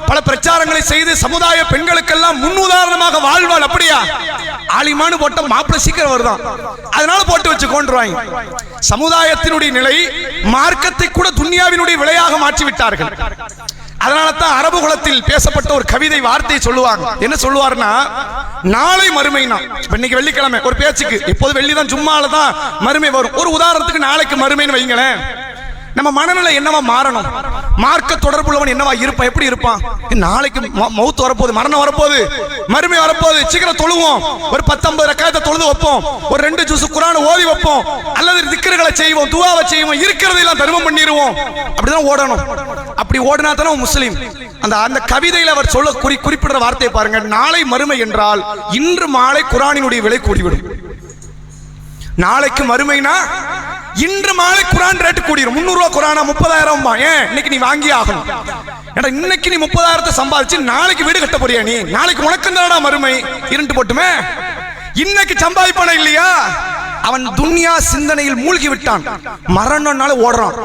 பல பிரச்சாரங்களை செய்து சமுதாய பெண்களுக்கெல்லாம் முன் உதாரணமாக வாழ்வாள். அப்படியா? ஆலிமானு போட்ட மாப்பிள்ளை சீக்கிரம் வருதான், அதனால போட்டு வச்சு கொண்டுருவாங்க. சமுதாயத்தினுடைய நிலை மார்க்கத்தை கூட துன்யாவினுடைய விலையாக மாற்றி விட்டார்கள். அதனால தான் அரபு குலத்தில் பேசப்பட்ட ஒரு கவிதை வார்த்தை சொல்லுவாங்க. என்ன சொல்லுவார்னா, நாளை மறுமைனா, இன்னைக்கு வெள்ளிக்கிழமை ஒரு பேச்சுக்கு, எப்போது வெள்ளிதான், ஜும்மால தான் மறுமை வரும். ஒரு உதாரணத்துக்கு நாளைக்கு மறுமைன்னு வைங்களேன், நம்ம மனநிலை என்னவா மாறணும்? மார்க்க தொடர்புள்ளவன் என்னவா இருப்பான், எப்படி இருப்பான்? நாளைக்கு மௌத் வரப்போகுது, மரணம் வரப்போகுது, மறுமை வரப்போகுது, சீக்கிரம் தொழுவோம், ஒரு 10-50 ரக்காயத்தை தொழுது வைப்போம், ஒரு 2 ஜுஸ் குர்ஆன் ஓதி வைப்போம், அல்லது திக்ருகளை செய்வோம், துஆவை செய்வோம், இருக்கிறதெல்லாம் தர்மம் பண்ணிடுவோம், அப்படிதான் ஓடணும். அப்படி ஓடினா தானே முஸ்லீம். அந்த கவிதையில் அவர் சொல்ல குறிப்பிடுற வார்த்தையை பாருங்க, நாளை மறுமை என்றால் இன்று மாலை குர்ஆனினுடைய விலை கூடிவிடும். நாளைக்கு மறுமைனா இன்று மாலை குர்ஆன் ரேட் கூடிரும். 300 ரூபாய் குர்ஆனா 30,000. ஏன் இன்னைக்கு நீ வாங்கி ஆகணும்? ஏன்னா இன்னைக்கு நீ 30,000 சம்பாதிச்சு நாளைக்கு வீடு கட்ட போறியா? நீ நாளைக்கு உனக்கு தானடா மறுமை. இருண்டு போட்டுமே, இன்னைக்கு சம்பாதிப்பான இல்லையா? அவன் துன்யா சிந்தனையில் மூழ்கி விட்டான், மரணம்னால ஓடுறான்.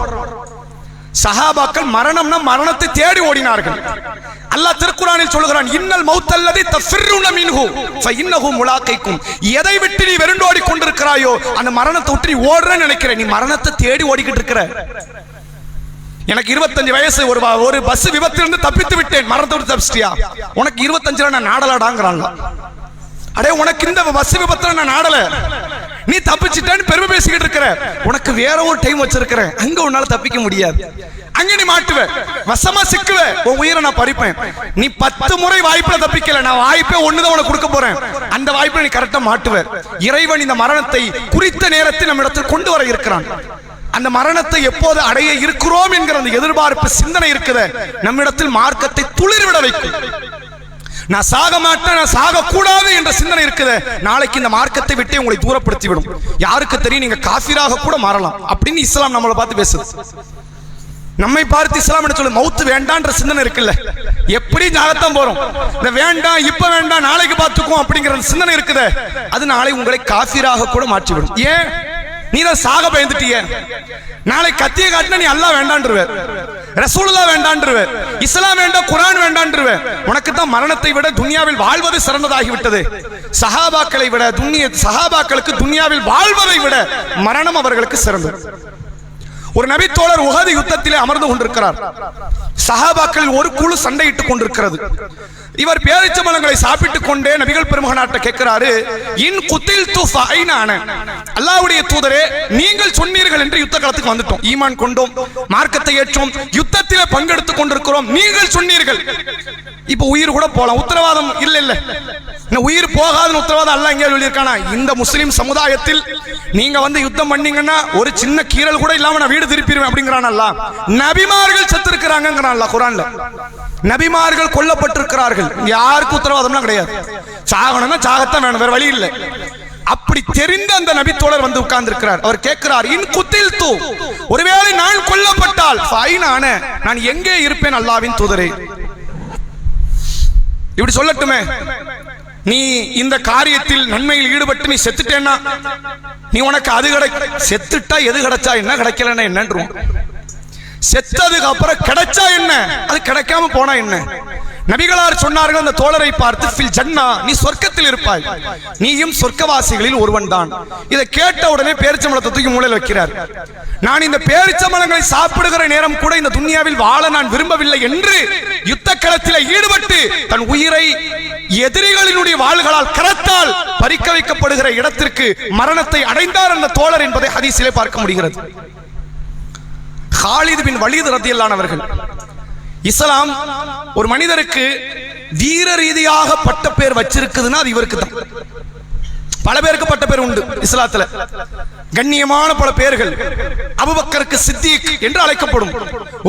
சஹாபாக்கள் மரணம்னா மரணத்தை தேடி ஓடினார்கள். அல்லாஹ் திருக்குர்ஆனில் சொல்கிறான், இன்னல் மௌத்தல்லதி தஃபிர்ருன மின்ஹு ஃபஇன்னஹு முலாகைக்கும். எதை விட்டு நீ வெறுண்டோடி கொண்டிருக்கிறாயோ அந்த மரணத்தை விட்டு நீ ஓடுறன்னு நினைக்கிற, நீ மரணத்தை தேடி ஓடிக்கிட்டு இருக்கிற. எனக்கு 25 வயசு, ஒரு பஸ் விபத்திலிருந்து தப்பித்து விட்டேன், மரணத்தை விட்டு தப்பிச்சிட்டியா? உனக்கு 25 நான் நாடலாடாங்கறான்ல. அடே, உனக்கு இந்த பஸ் விபத்துல நான் நாடல, நீ தப்பிச்சிட்டேன்னு பெருமை பேசிக்கிட்டு இருக்கிற. உனக்கு வேற ஒரு டைம் வச்சிருக்கிறேன், அங்க உன்னால தப்பிக்க முடியாது. அங்க நீ மாட்டுவ, வசமா சிக்குவ, உன் உயிரை நான் பறிப்பேன். நீ 10 முறை வாய்ப்புல தப்பிக்கல, நான் வாய்ப்பே ஒண்ணுதான் உனக்கு கொடுக்க போறேன். அந்த வாய்ப்பை நீ கரெக்டா மாட்டுவ. இறைவன் இந்த மரணத்தை குறித்த நேரத்தில் நம்ம இடத்தில் கொண்டு வர இருக்கிறான். அந்த மரணத்தை எப்போது அடைய இருக்கிறோம் என்கிற அந்த எதிர்பார்ப்பு சிந்தனை இருக்குது, நம்மிடத்தில் மார்க்கத்தை துளிர்விட வைக்கும். நான் சாக மாட்டேன், நான் சாக கூடாது என்ற சிந்தனை இருக்குது, நாளைக்கு இந்த மார்க்கத்தை விட்டு உங்களை தூரப்படுத்தி விடும். யாருக்கு தெரியும், நீங்க காஃபிராக கூட மாறலாம் அப்படின்னு இஸ்லாம் நம்மளை பார்த்து பேசுது. நம்மை பார்த்து இஸ்லாம் என்ன சொல்லு, மௌத்து வேண்டான்ற சிந்தனை இருக்குல்ல, எப்படி ஜாகத்தான் போறோம். இந்த வேண்டாம், இப்ப வேண்டாம், நாளைக்கு பார்த்துக்குவோம் அப்படிங்கிற சிந்தனை இருக்குது, அது நாளை உங்களை காஃபிராக கூட மாற்றிவிடும். ஏன்? நீ தான் சாக பயந்துட்டிய. நாளை கத்திய காட்டினா நீ அல்லாஹ் வேண்டான்றுவ, ரசூலுல்லாஹ் வேண்டான்றுவ, இஸ்லாம் வேண்டாம், குர்ஆன் வேண்டான்றுவ. உனக்கு தான் மரணத்தை விட துன்யாவில் வாழ்வது சிறந்ததாகி விட்டது. சஹாபாக்களை விட சஹாபாக்களுக்கு துன்யாவில் வாழ்வதை விட மரணம் அவர்களுக்கு சிறந்தது. ஒரு நபி தோழர் உஹது யுத்தத்திலே அமர்ந்து கொண்டிருக்கிறார். சஹாபாக்கள் ஒரு குழு சண்டையிட்டுக் கொண்டிருக்கிறது. இவர் பேரிச்சம்பழங்களை சாப்பிட்டுக் கொண்டே நபிகள் பெருமகனாட்ட கேட்கிறாரு, இன் குத்தில்து ஃபஐனான, அல்லாஹ்வுடைய தூதரே, நீங்கள் சொன்னீர்கள் என்று யுத்த களத்துக்கு வந்துட்டோம், ஈமான் கொண்டோம், மார்க்கத்தை ஏற்றோம், யுத்தத்திலே பங்கெடுத்துக் கொண்டிருக்கிறோம், நீங்கள் சொன்னீர்கள். இப்ப உயிர் கூட போலாம், உத்தரவாதம் இல்ல இல்ல, உயிர் போகாதுன்னு உத்தரவாதம் அல்லாஹ் எங்கேயாவது சொல்லியிருக்கானா? இந்த முஸ்லிம் சமுதாயத்தில் நீங்க வந்து யுத்தம் பண்ணீங்கன்னா ஒரு சின்ன கீறல் கூட இல்லாம நான் வீடு திருப்பிடுவேன் அப்படிங்கிறான் அல்லாஹ். நபிமார்கள் செத்து இருக்கிறாங்கிறான் அல்லாஹ் குர்ஆன்ல. நபிமார்கள் கொல்லப்பட்டிருக்கிறார்கள், யாருக்கும் உத்தரவாதம்லாம் கிடையாது. சாகணும்னா சாகத்தான் வேணும், வேற வழி இல்லை. அப்படி தெரிந்த அந்த நபி தோழர் வந்து உட்கார்ந்து இருக்கிறார். அவர் கேட்கிறார், இன் குத்தில்து, ஒருவேளை நான் கொல்லப்பட்டால் ஃபைனான, நான் எங்கே இருப்பேன் அல்லாஹ்வின் தூதரே? இப்படி சொல்லட்டுமே, நீ இந்த காரியத்தில் நன்மையில் ஈடுபட்டு நீ செத்துட்டேன்னா நீ உனக்கு அது செத்துட்டா எது கிடைச்சா என்ன, கிடைக்கலன்னா என்னன்றோம். செத்ததுக்கு அப்புறம் கிடைச்சா என்ன, அது கிடைக்காம போனா என்ன? நபிகளார் சொன்னார்கள் அந்த தோழரை பார்த்து, ஃபில் ஜன்னா, நீ சொர்க்கத்தில் இருப்பாய், நீயும் சொர்க்கவாசிகளில் ஒருவன் தான். இதை கேட்ட உடனே பேரிச்சம்பழத்தை தூக்கி மூலையில் வைக்கிறார். நான் இந்த பேரிச்சம்பழங்களை சாப்பிடுகிற நேரம் கூட இந்த துன்யாவில் வாழ நான் விரும்பவில்லை என்று யுத்த களத்தில் ஈடுபட்டு தன் உயிரை எதிரிகளினுடைய வாள்களால் கரத்தால் பறிக்க வைக்கப்படுகிற இடத்திற்கு மரணத்தை அடைந்தார் அந்த தோழர் என்பதை ஹதீஸிலே பார்க்க முடிகிறது. காலித் பின் வலீத் ரலியல்லாஹு அவர்கள், இஸ்லாம் ஒரு மனிதருக்கு வீர ரீதியாக பட்ட பேர் வச்சிருக்குதுன்னா அது இவருக்கு தான். பல பேருக்கு பட்ட பேர் உண்டு இஸ்லாத்துல, கண்ணியமான பல பேர்கள். அபூபக்கருக்கு சித்திக் என்று அழைக்கப்படும்,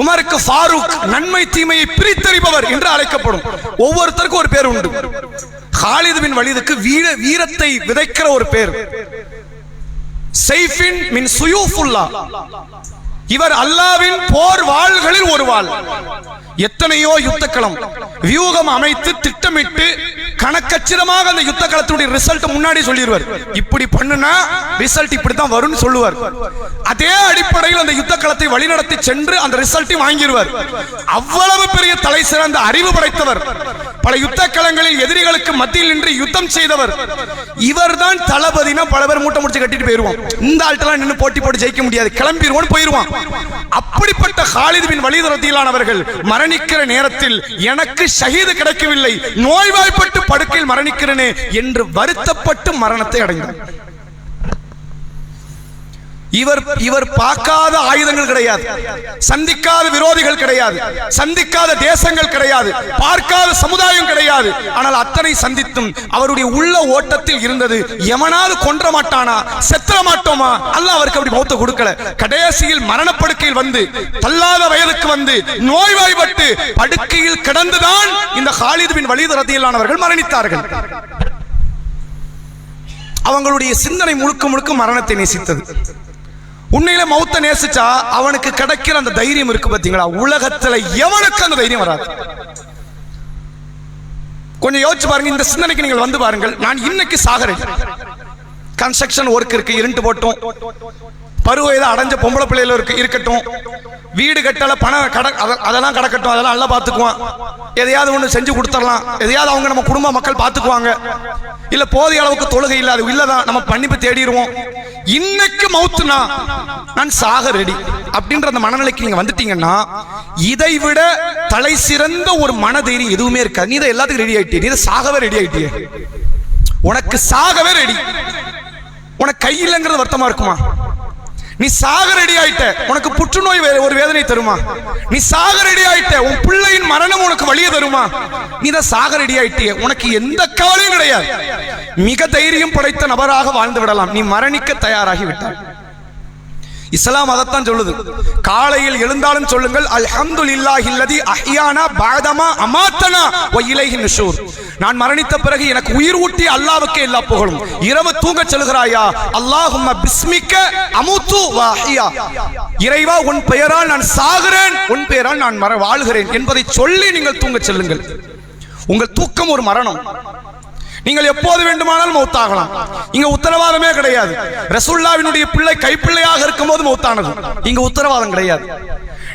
உமருக்கு ஃபாரூக், நன்மை தீமையை பிரித்தறிபவர் என்று அழைக்கப்படும். ஒவ்வொருத்தருக்கும் ஒரு பேர் உண்டு. காலித் பின் வலீதுக்கு வீரத்தை விதைக்கிற ஒரு பேர் சைஃபின் மின் சுயூஃபுல்லாஹ். இவர் அல்லாஹ்வின் போர் வாள்களில் ஒரு வாள். எத்தனையோ யுத்தக்களம் வியூகம் அமைத்து திட்டமிட்டு கணக்கச்சிதமாக அந்த யுத்த களத்துடைய ரிசல்ட் முன்னாடி சொல்லிடுவார். இப்படி பண்ணுனா ரிசல்ட் இப்படித்தான் வரும்னு சொல்லுவார். அதே அடிப்படையில் அந்த யுத்த களத்தை வழிநடத்தி சென்று அந்த ரிசல்ட்டை வாங்கிடுவார். அவ்வளவு பெரிய தலை சிறந்த அறிவு படைத்தவர். பல யுத்த களங்களில் எதிரிகளுக்கு மத்தியில் நின்று யுத்தம் செய்தவர். இவர் தான் தளபதினா பல பேர் மூட்டை முடிச்சு கட்டிட்டு போயிருவான். இந்த ஆள்கிட்ட நின்று போட்டி போட்டு ஜெயிக்க முடியாது, கிளம்பிடுவோம் போயிருவான். அப்படிப்பட்ட காலித் பின் வலீத் ரலியல்லாஹு அவர்கள் மரணிக்கிற நேரத்தில் எனக்கு ஷஹீது கிடைக்கவில்லை, நோய்வாய்ப்பட்டு படுக்கையில் மரணிக்கிறேனே என்று வருத்தப்பட்டு மரணத்தை அடைந்தார். இவர் பார்க்காத ஆயுதங்கள் கிடையாது, சந்திக்காத விரோதிகள் கிடையாது, சந்திக்காத தேசங்கள் கிடையாது, பார்க்காத சமுதாயம் கிடையாது. ஆனால் அத்தனை சந்தித்தும் அவருடைய உள்ள ஓட்டத்தில் இருந்தது, எவனாவது கொன்ற மாட்டானா, செத்துற மாட்டோமா. அல்லாஹ் அவருக்கு அப்படி மௌத்த கொடுக்கல. கடைசியில் மரணப்படுக்கையில் வந்து, தள்ளாத வயதுக்கு வந்து, நோய்வாய்ப்பட்டு படுக்கையில் கிடந்துதான் இந்த காலித் பின் வலீத் ரலியல்லாஹு அவர்கள் மரணித்தார்கள். அவங்களுடைய சிந்தனை முழுக்க முழுக்க மரணத்தை நேசித்தது. உண்மையில மௌத்த நேசிச்சா அவனுக்கு கிடைக்கிற அந்த தைரியம் இருக்கு பாத்தீங்களா, உலகத்துல எவனுக்கு அந்த தைரியம் வராது. கொஞ்சம் யோசிச்சு பாருங்க, இந்த சிந்தனைக்கு நீங்கள் வந்து பாருங்கள். நான் இன்னைக்கு சாகரேன், கன்ஸ்ட்ரக்ஷன் ஒர்க் இருக்கு, இருண்டு போட்டோம், பருவ வயது அடைஞ்ச பொம்பளை பிள்ளைல இருக்கட்டும், வீடு கட்டல பணம் அதெல்லாம் கிடக்கட்டும், அதெல்லாம் நல்லா பார்த்துக்குவான், எதையாவது ஒன்று செஞ்சு கொடுத்துடலாம், எதையாவது அவங்க நம்ம குடும்ப மக்கள் பார்த்துக்குவாங்க, இல்ல போதிய அளவுக்கு தொழுகை இல்ல, அது இல்லதான் நம்ம பண்ணிப்பு தேடிடுவோம். இன்னைக்கு மௌத்துனா நான் சாக ரெடி அப்படின்ற அந்த மனநிலைக்கு நீங்க வந்துட்டீங்கன்னா, இதை விட தலை சிறந்த ஒரு மனதைரியம் எதுவுமே இருக்காது. நீ இதை எல்லாத்துக்கும் ரெடி ஆயிட்டே, நீ இதை சாகவே ரெடி ஆயிட்டே, உனக்கு சாகவே ரெடி. உனக்கு கை இல்லைங்கிறது வருத்தமா இருக்குமா? நீ சாக ரெடி ஆயிட்ட, உனக்கு புற்றுநோய் ஒரு வேதனை தருமா? நீ சாக ரெடி ஆயிட்ட, உன் பிள்ளையின் மரணம் உனக்கு வலிய தருமா? நீ தான் சாக ரெடி ஆயிட்டிய, உனக்கு எந்த கவலையும் கிடையாது. மிக தைரியம் படைத்த நபராக வாழ்ந்து விடலாம். நீ மரணிக்க தயாராகி விட்டாய். இஸ்லாம் அதைத்தான் சொல்லுது. காலையில் எழுந்தாலும் சொல்லுங்கள், அல்ஹம்துலில்லாஹில்லதி அஹ்யானா பஅதமா அமாத்தனா வ இலைஹி நுஷூர். நான் மரணித்த பிறகு எனக்கு உயிர் ஊட்டி அல்லாஹ்வுக்கே எல்லா புகழும். இரவு தூங்க சொல்கிறாயா, அல்லாஹும்ம பிஸ்மிக்க அமுது வ அஹ்யா. இறைவா, உன் பெயரால் நான் சாகிறேன், உன் பெயரால் நான் வாழ்கிறேன் என்பதை சொல்லி நீங்கள் தூங்க செல்லுங்கள். உங்கள் தூக்கம் ஒரு மரணம். நீங்கள் எப்போது வேண்டுமானாலும் மௌத்தாகலாம். இங்க உத்தரவாதமே கிடையாது. ரசூலுல்லாஹ்வினுடைய பிள்ளை கைப்பிள்ளையாக இருக்கும்போது மௌத்தானது, இங்க உத்தரவாதம் கிடையாது.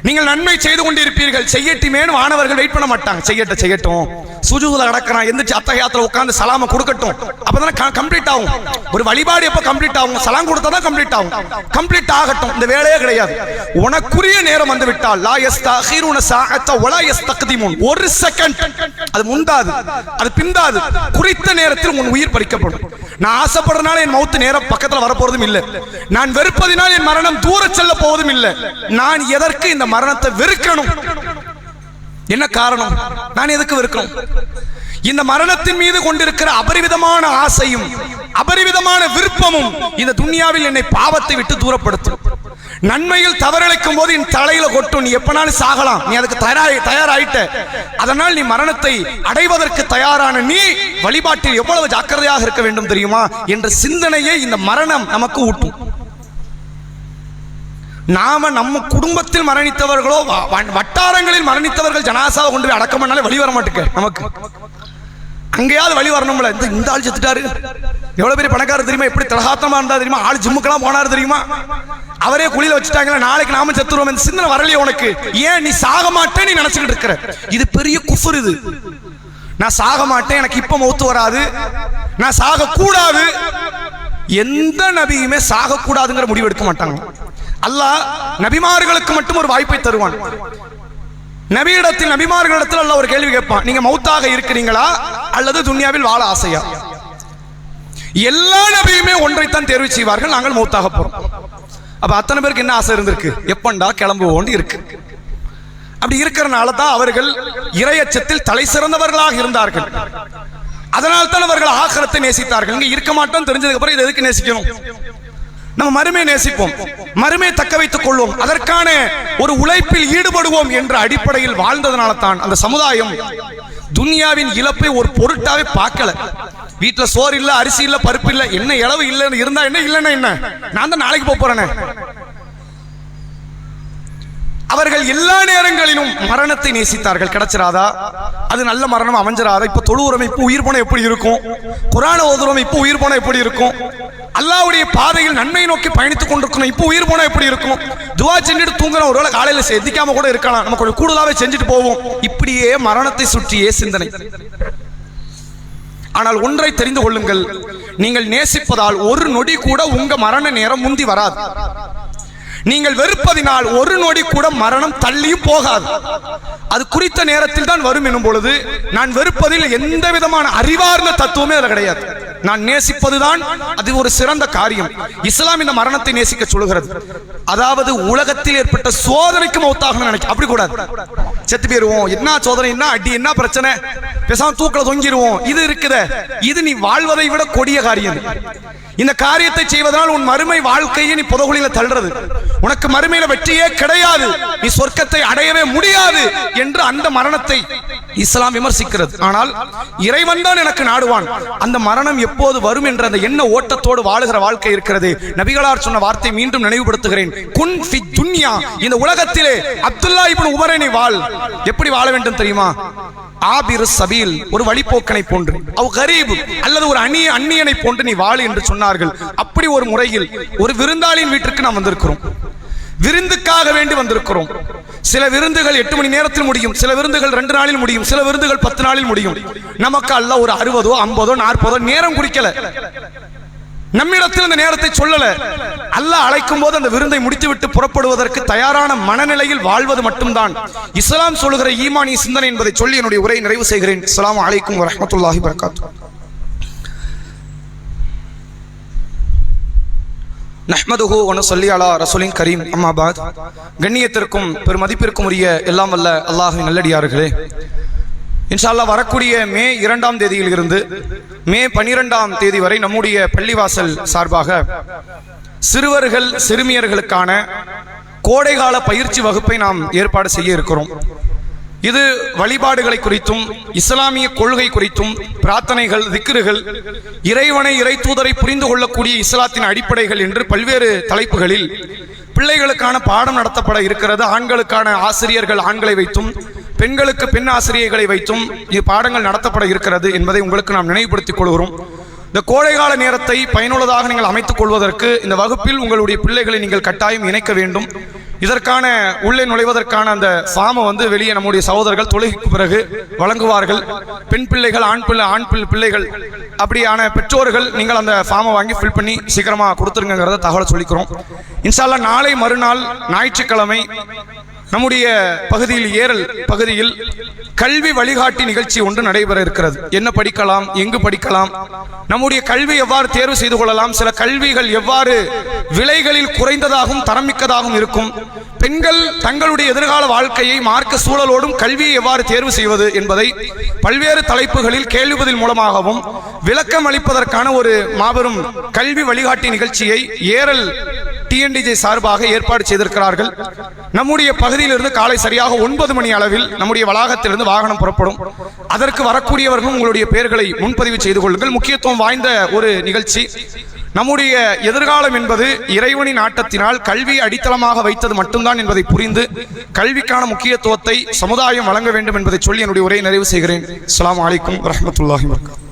நீங்கள் நன்மை செய்து கொண்டிருப்பீர்கள், செய்யட்டுமேனு வானவர்கள் வெயிட் பண்ண மாட்டாங்க. செய்யட்டும், சுஜூதுல கடக்கிறான், எந்திரிச்சு அத்தஹியாத்துல உட்கார்ந்து சலாம கொடுக்கட்டும், அப்பதானே கம்ப்ளீட் ஆகும். ஒரு வழிபாடு எப்ப கம்ப்ளீட் ஆகும்? சலாம் கொடுத்தாதான் கம்ப்ளீட் ஆகும். கம்ப்ளீட் ஆகட்டும், இந்த வேலையே கிடையாது. உனக்குரிய நேரம் வந்து விட்டால் லா யஸ்தகிருன ஸாஅத்த வலா யஸ்தக்திமுன், ஒரு செகண்ட் அது முந்தாது, அது பிந்தாது. குறித்த நேரத்தில் உன் உயிர் பறிக்கப்படும். நான் ஆசைப்படுறதுனால என் மௌத் நேரம் பக்கத்துல வரப்போறதும் இல்லை. நான் வெறுப்பதினால் என் மரணம் தூர செல்ல போவதும் இல்லை. நான் எதற்கு இந்த மரணத்தை வெறுக்கணும்? என்ன காரணம்? நான் எதுக்கு வெறுக்கணும்? இந்த மரணத்தின் மீது கொண்டிருக்கிற அபரிவிதமான ஆசையும் அபரிவிதமான விருப்பமும் இந்த துன்யாவில் என்னை பாவத்தை விட்டு தூரப்படுத்தும். நன்மையில் தவறளிக்கும் போது என் தலையில கொட்டும். நீ எப்பனாலும் சாகலாம், நீ அதுக்கு தயாராயிட்ட. அதனால் நீ மரணத்தை அடைவதற்கு தயாரான நீ வழிபாட்டில் எவ்வளவு ஜாக்கிரதையாக இருக்க வேண்டும் தெரியுமா என்ற சிந்தனையை இந்த மரணம் நமக்கு ஊட்டும். நாம நம்ம குடும்பத்தில் மரணித்தவர்களோ வட்டாரங்களில் மரணித்தவர்கள் ஜனாசாவை கொண்டு போய் அடக்கம் பண்ணாலே வழி வர மாட்டேங்க. நமக்கு அங்கேயாவது வழி வரணும்ல. இந்த ஆள் செத்துட்டாரு, எவ்வளவு பெரிய பணக்காரர் தெரியுமா, எப்படி தலகாத்தமா இருந்தா தெரியுமா, ஆள் ஜிம்முக்கெல்லாம் போனாரு தெரியுமா, அவரே குழியில வச்சுட்டாங்களா, நாளைக்கு நாம செத்துருவோம். இந்த சிந்தனை வரலையே உனக்கு. ஏன் நீ சாக மாட்டேன்னு நீ நினைச்சுக்கிட்டு இருக்கிற? இது பெரிய குஃபர். இது நான் சாக மாட்டேன், எனக்கு இப்ப மௌத்து வராது, நான் சாக கூடாது. எந்த நபியுமே சாக கூடாதுங்கிற முடிவு எடுக்க மாட்டாங்க. அல்லாஹ் நபிமார்களுக்கு மட்டும் ஒரு வாய்ப்பை தருவான். நபியிடத்தில் நபிமார்களிடத்தில் அல்லாஹ் ஒரு கேள்வி கேட்பான், நீங்க மௌத்தாக இருக்கிறீங்களா அல்லது துன்யாவில் வாழ ஆசையா? எல்லா நபியுமே ஒன்றைத்தான் தேர்வு செய்வார்கள், நாங்கள் மௌத்தாக போறோம். அப்ப அத்தனை பேருக்கு என்ன ஆசை இருந்திருக்கு? எப்பண்டா கிளம்புவோம் இருக்கு. அப்படி இருக்கிறனால தான் அவர்கள் இறையச்சத்தில் தலை சிறந்தவர்களாக இருந்தார்கள். அதனால் தான் அவர்கள் ஆகிரத்தை நேசித்தார்கள். இங்க இருக்க மாட்டோம் தெரிஞ்சதுக்கு அப்புறம் இதை எதுக்கு நேசிக்கணும்? நம்ம மறுமை நேசிப்போம், மறுமை தக்க வைத்துக் கொள்வோம், அதற்கான ஒரு உழைப்பில் ஈடுபடுவோம் என்ற அடிப்படையில் வாழ்ந்ததனால தான் அந்த சமுதாயம் துன்யாவின் இழப்பை ஒரு பொருட்டாவே பார்க்கல. வீட்டுல சோறு இல்ல, அரிசி இல்ல, பருப்பு இல்ல, என்ன இளவு இல்லன்னு இருந்தா என்ன, இல்லன்னா என்ன, நான் தான் நாளைக்கு போறேன். அவர்கள் எல்லா நேரங்களிலும் மரணத்தை நேசித்தார்கள். கிடைச்சிராதா, அது நல்ல மரணம் அமைஞ்சிராதா, இப்ப தொழுவுறோம், இப்ப உயிர் போன எப்படி இருக்கும், குர்ஆன் ஓதுறோம், இப்ப உயிர் போன எப்படி இருக்கும், அல்லாஹ்வுடைய பாதையில் நன்மை நோக்கி பயணித்துக் கொண்டிருக்கணும், இப்ப உயிர் போனா எப்படி இருக்கும், துஆ செஞ்சுட்டு தூங்குறோம், ஒருவேளை காலையில எந்திக்காம கூட இருக்கலாம், நம்ம கொஞ்சம் கூடுதலாவே செஞ்சுட்டு போவோம். இப்படியே மரணத்தை சுற்றியே சிந்தனை. ஆனால் ஒன்றை தெரிந்து கொள்ளுங்கள், நீங்கள் நேசிப்பதால் ஒரு நொடி கூட உங்க மரண நேரம் முந்தி வராது. நீங்கள் வெறுப்பதினால் ஒரு நொடி கூட மரணம் தள்ளியும் போகாது. அது குறித்த நேரத்தில் தான் வரும் எனும் பொழுது நான் வெறுப்பதில் எந்த விதமான அறிவார்ந்த தத்துவமே அதில் கிடையாது. நான் நேசிப்பதுதான் அது ஒரு சிறந்த காரியம். இஸ்லாம் இந்த மரணத்தை நேசிக்க சொல்கிறது. அதாவது உலகத்தில் ஏற்பட்ட சோதனைக்கு மௌத்தாகணும் நினைக்க அப்படி கூடாது. செத்து போயிருவோம், என்ன சோதனை, என்ன அடி, என்ன பிரச்சனை, பேசாம தூக்கல தொங்கிடுவோம், இது இருக்குதே, இது நீ வாழ்வதை விட கொடிய காரியம். இந்த காரியத்தை செய்வதனால் உன் மறுமை வாழ்க்கையை நீ புதகுழியில தள்ளுறது, உனக்கு மறுமையில வெற்றியே கிடையாது, நீ சொர்க்கத்தை அடையவே முடியாது என்று அந்த மரணத்தை இஸ்லாம் விமர்சிக்கிறது. ஆனால் இறைவன் தான் எனக்கு நாடுவான், அந்த மரணம் எப்போது வரும் என்ற அந்த எண்ண ஓட்டத்தோடு வாழுகிற வாழ்க்கை இருக்கிறது. நபிகளார் சொன்ன வார்த்தை மீண்டும் நினைவுபடுத்துகிறேன். குன் ஃபி துன்யா, இந்த உலகத்திலே அப்துல்லா இப்னு உமரை நீ வாழ். எப்படி வாழ வேண்டும் தெரியுமா? ஆபிர் சபீல், ஒரு வழிபோக்கனை போன்று, அவ் கரீப் அல்லது ஒரு அந்நியனை போன்று நீ வாழ என்று சொன்னார்கள். அப்படி ஒரு முறையில் ஒரு விருந்தாளியின் வீட்டிற்கு நாம் வந்திருக்கிறோம், விருந்துக்காக வேண்டி வந்திருக்கிறோம். சில விருந்துகள் 8 மணி நேரத்தில் முடியும், சில விருந்துகள் 2 நாளில் முடியும், சில விருந்துகள் 10 நாளில் முடியும். நமக்கு அல்லாஹ் ஒரு 60, 50, 40 நேரம் குடிக்கல, நம்மிடத்தில் இந்த நேரத்தை சொல்லல. அல்லாஹ் அழைக்கும் போது அந்த விருந்தை முடித்துவிட்டு புறப்படுவதற்கு தயாரான மனநிலையில் வாழ்வது மட்டும்தான் இஸ்லாம் சொல்லுகிற ஈமானிய சிந்தனை என்பதை சொல்லி என்னுடைய உரையை நிறைவு செய்கிறேன். அஸ்ஸலாமு அலைக்கும் வரஹ்மத்துல்லாஹி வபரகாத்துஹு. நஹ்மதுஹு வ நுஸல்லி அலா ரசூலின் கரீம். அம்மா பாத். கண்ணியத்திற்கும் பெருமதிப்பிற்கும் உரிய எல்லாம் வல்ல அல்லாஹ்வின் நல்லடியார்களே, இன்ஷா அல்லாஹ் வரக்கூடிய மே 2ஆம் தேதியில் இருந்து மே 12ஆம் தேதி வரை நம்முடைய பள்ளிவாசல் சார்பாக சிறுவர்கள் சிறுமியர்களுக்கான கோடைகால பயிற்சி வகுப்பை நாம் ஏற்பாடு செய்ய இருக்கிறோம். இது வழிபாடுகளை குறித்தும் இஸ்லாமிய கொள்கை குறித்தும் பிரார்த்தனைகள், திக்ருகள், இறைவனை, இறை தூதரை புரிந்து கொள்ளக்கூடிய இஸ்லாத்தின் அடிப்படைகள் என்று பல்வேறு தலைப்புகளில் பிள்ளைகளுக்கான பாடம் நடத்தப்பட இருக்கிறது. ஆண்களுக்கான ஆசிரியர்கள் ஆண்களை வைத்தும், பெண்களுக்கு பெண் ஆசிரியர்களை வைத்தும் பாடங்கள் நடத்தப்பட இருக்கிறது என்பதை உங்களுக்கு நாம் நினைவுபடுத்திக் கொள்கிறோம். இந்த கோடைகால நேரத்தை பயனுள்ளதாக நீங்கள் அமைத்துக் கொள்வதற்கு இந்த வகுப்பில் உங்களுடைய பிள்ளைகளை நீங்கள் கட்டாயம் இணைக்க வேண்டும். இதற்கான உள்ளே நுழைவதற்கான அந்த ஃபார்மை வெளியே நம்முடைய சகோதரர்கள் தொழுகைக்கு பிறகு வழங்குவார்கள். பெண் பிள்ளைகள், ஆண் பிள்ளைகள் அப்படியான பெற்றோர்கள் நீங்கள் அந்த ஃபார்மை வாங்கி ஃபில் பண்ணி சீக்கிரமா கொடுத்துருங்கிறத தகவலை சொல்லிக்கிறோம். இன்ஷா அல்லாஹ் நாளை மறுநாள் ஞாயிற்றுக்கிழமை நம்முடைய பகுதியில், ஏரல் பகுதியில் கல்வி வழிகாட்டி நிகழ்ச்சி ஒன்று நடைபெற இருக்கிறது. என்ன படிக்கலாம், எங்கு படிக்கலாம், நம்முடைய கல்வி எவ்வாறு தேர்வு செய்து கொள்ளலாம், சில கல்விகள் எவ்வாறு விலைகளில் குறைந்ததாகவும் தரமிக்கதாகவும் இருக்கும், பெண்கள் தங்களுடைய எதிர்கால வாழ்க்கையை மார்க்க சூழலோடும் கல்வியை எவ்வாறு தேர்வு செய்வது என்பதை பல்வேறு தலைப்புகளில் கேள்வி பதில் மூலமாகவும் விளக்கம் அளிப்பதற்கான ஒரு மாபெரும் கல்வி வழிகாட்டி நிகழ்ச்சியை ஏரல் TNDJ சார்பாக ஏற்பாடு செய்திருக்கிறார்கள். நம்முடைய பகுதியிலிருந்து காலை சரியாக 9 மணி அளவில் நம்முடைய வளாகத்திலிருந்து வாகனம் புறப்படும். அதற்கு வரக்கூடியவர்களும் உங்களுடைய பெயர்களை முன்பதிவு செய்து கொள்ளுங்கள். முக்கியத்துவம் வாய்ந்த ஒரு நிகழ்ச்சி. நம்முடைய எதிர்காலம் என்பது இறைவனின் ஆட்டத்தினால் கல்வி அடித்தளமாக வைத்தது மட்டும்தான் என்பதை புரிந்து கல்விக்கான முக்கியத்துவத்தை சமுதாயம் வழங்க வேண்டும் என்பதை சொல்லி என்னுடைய உரையை நிறைவு செய்கிறேன். அஸ்ஸலாமு அலைக்கும் வரஹ்மத்துல்லாஹி வபரகாத்துஹு.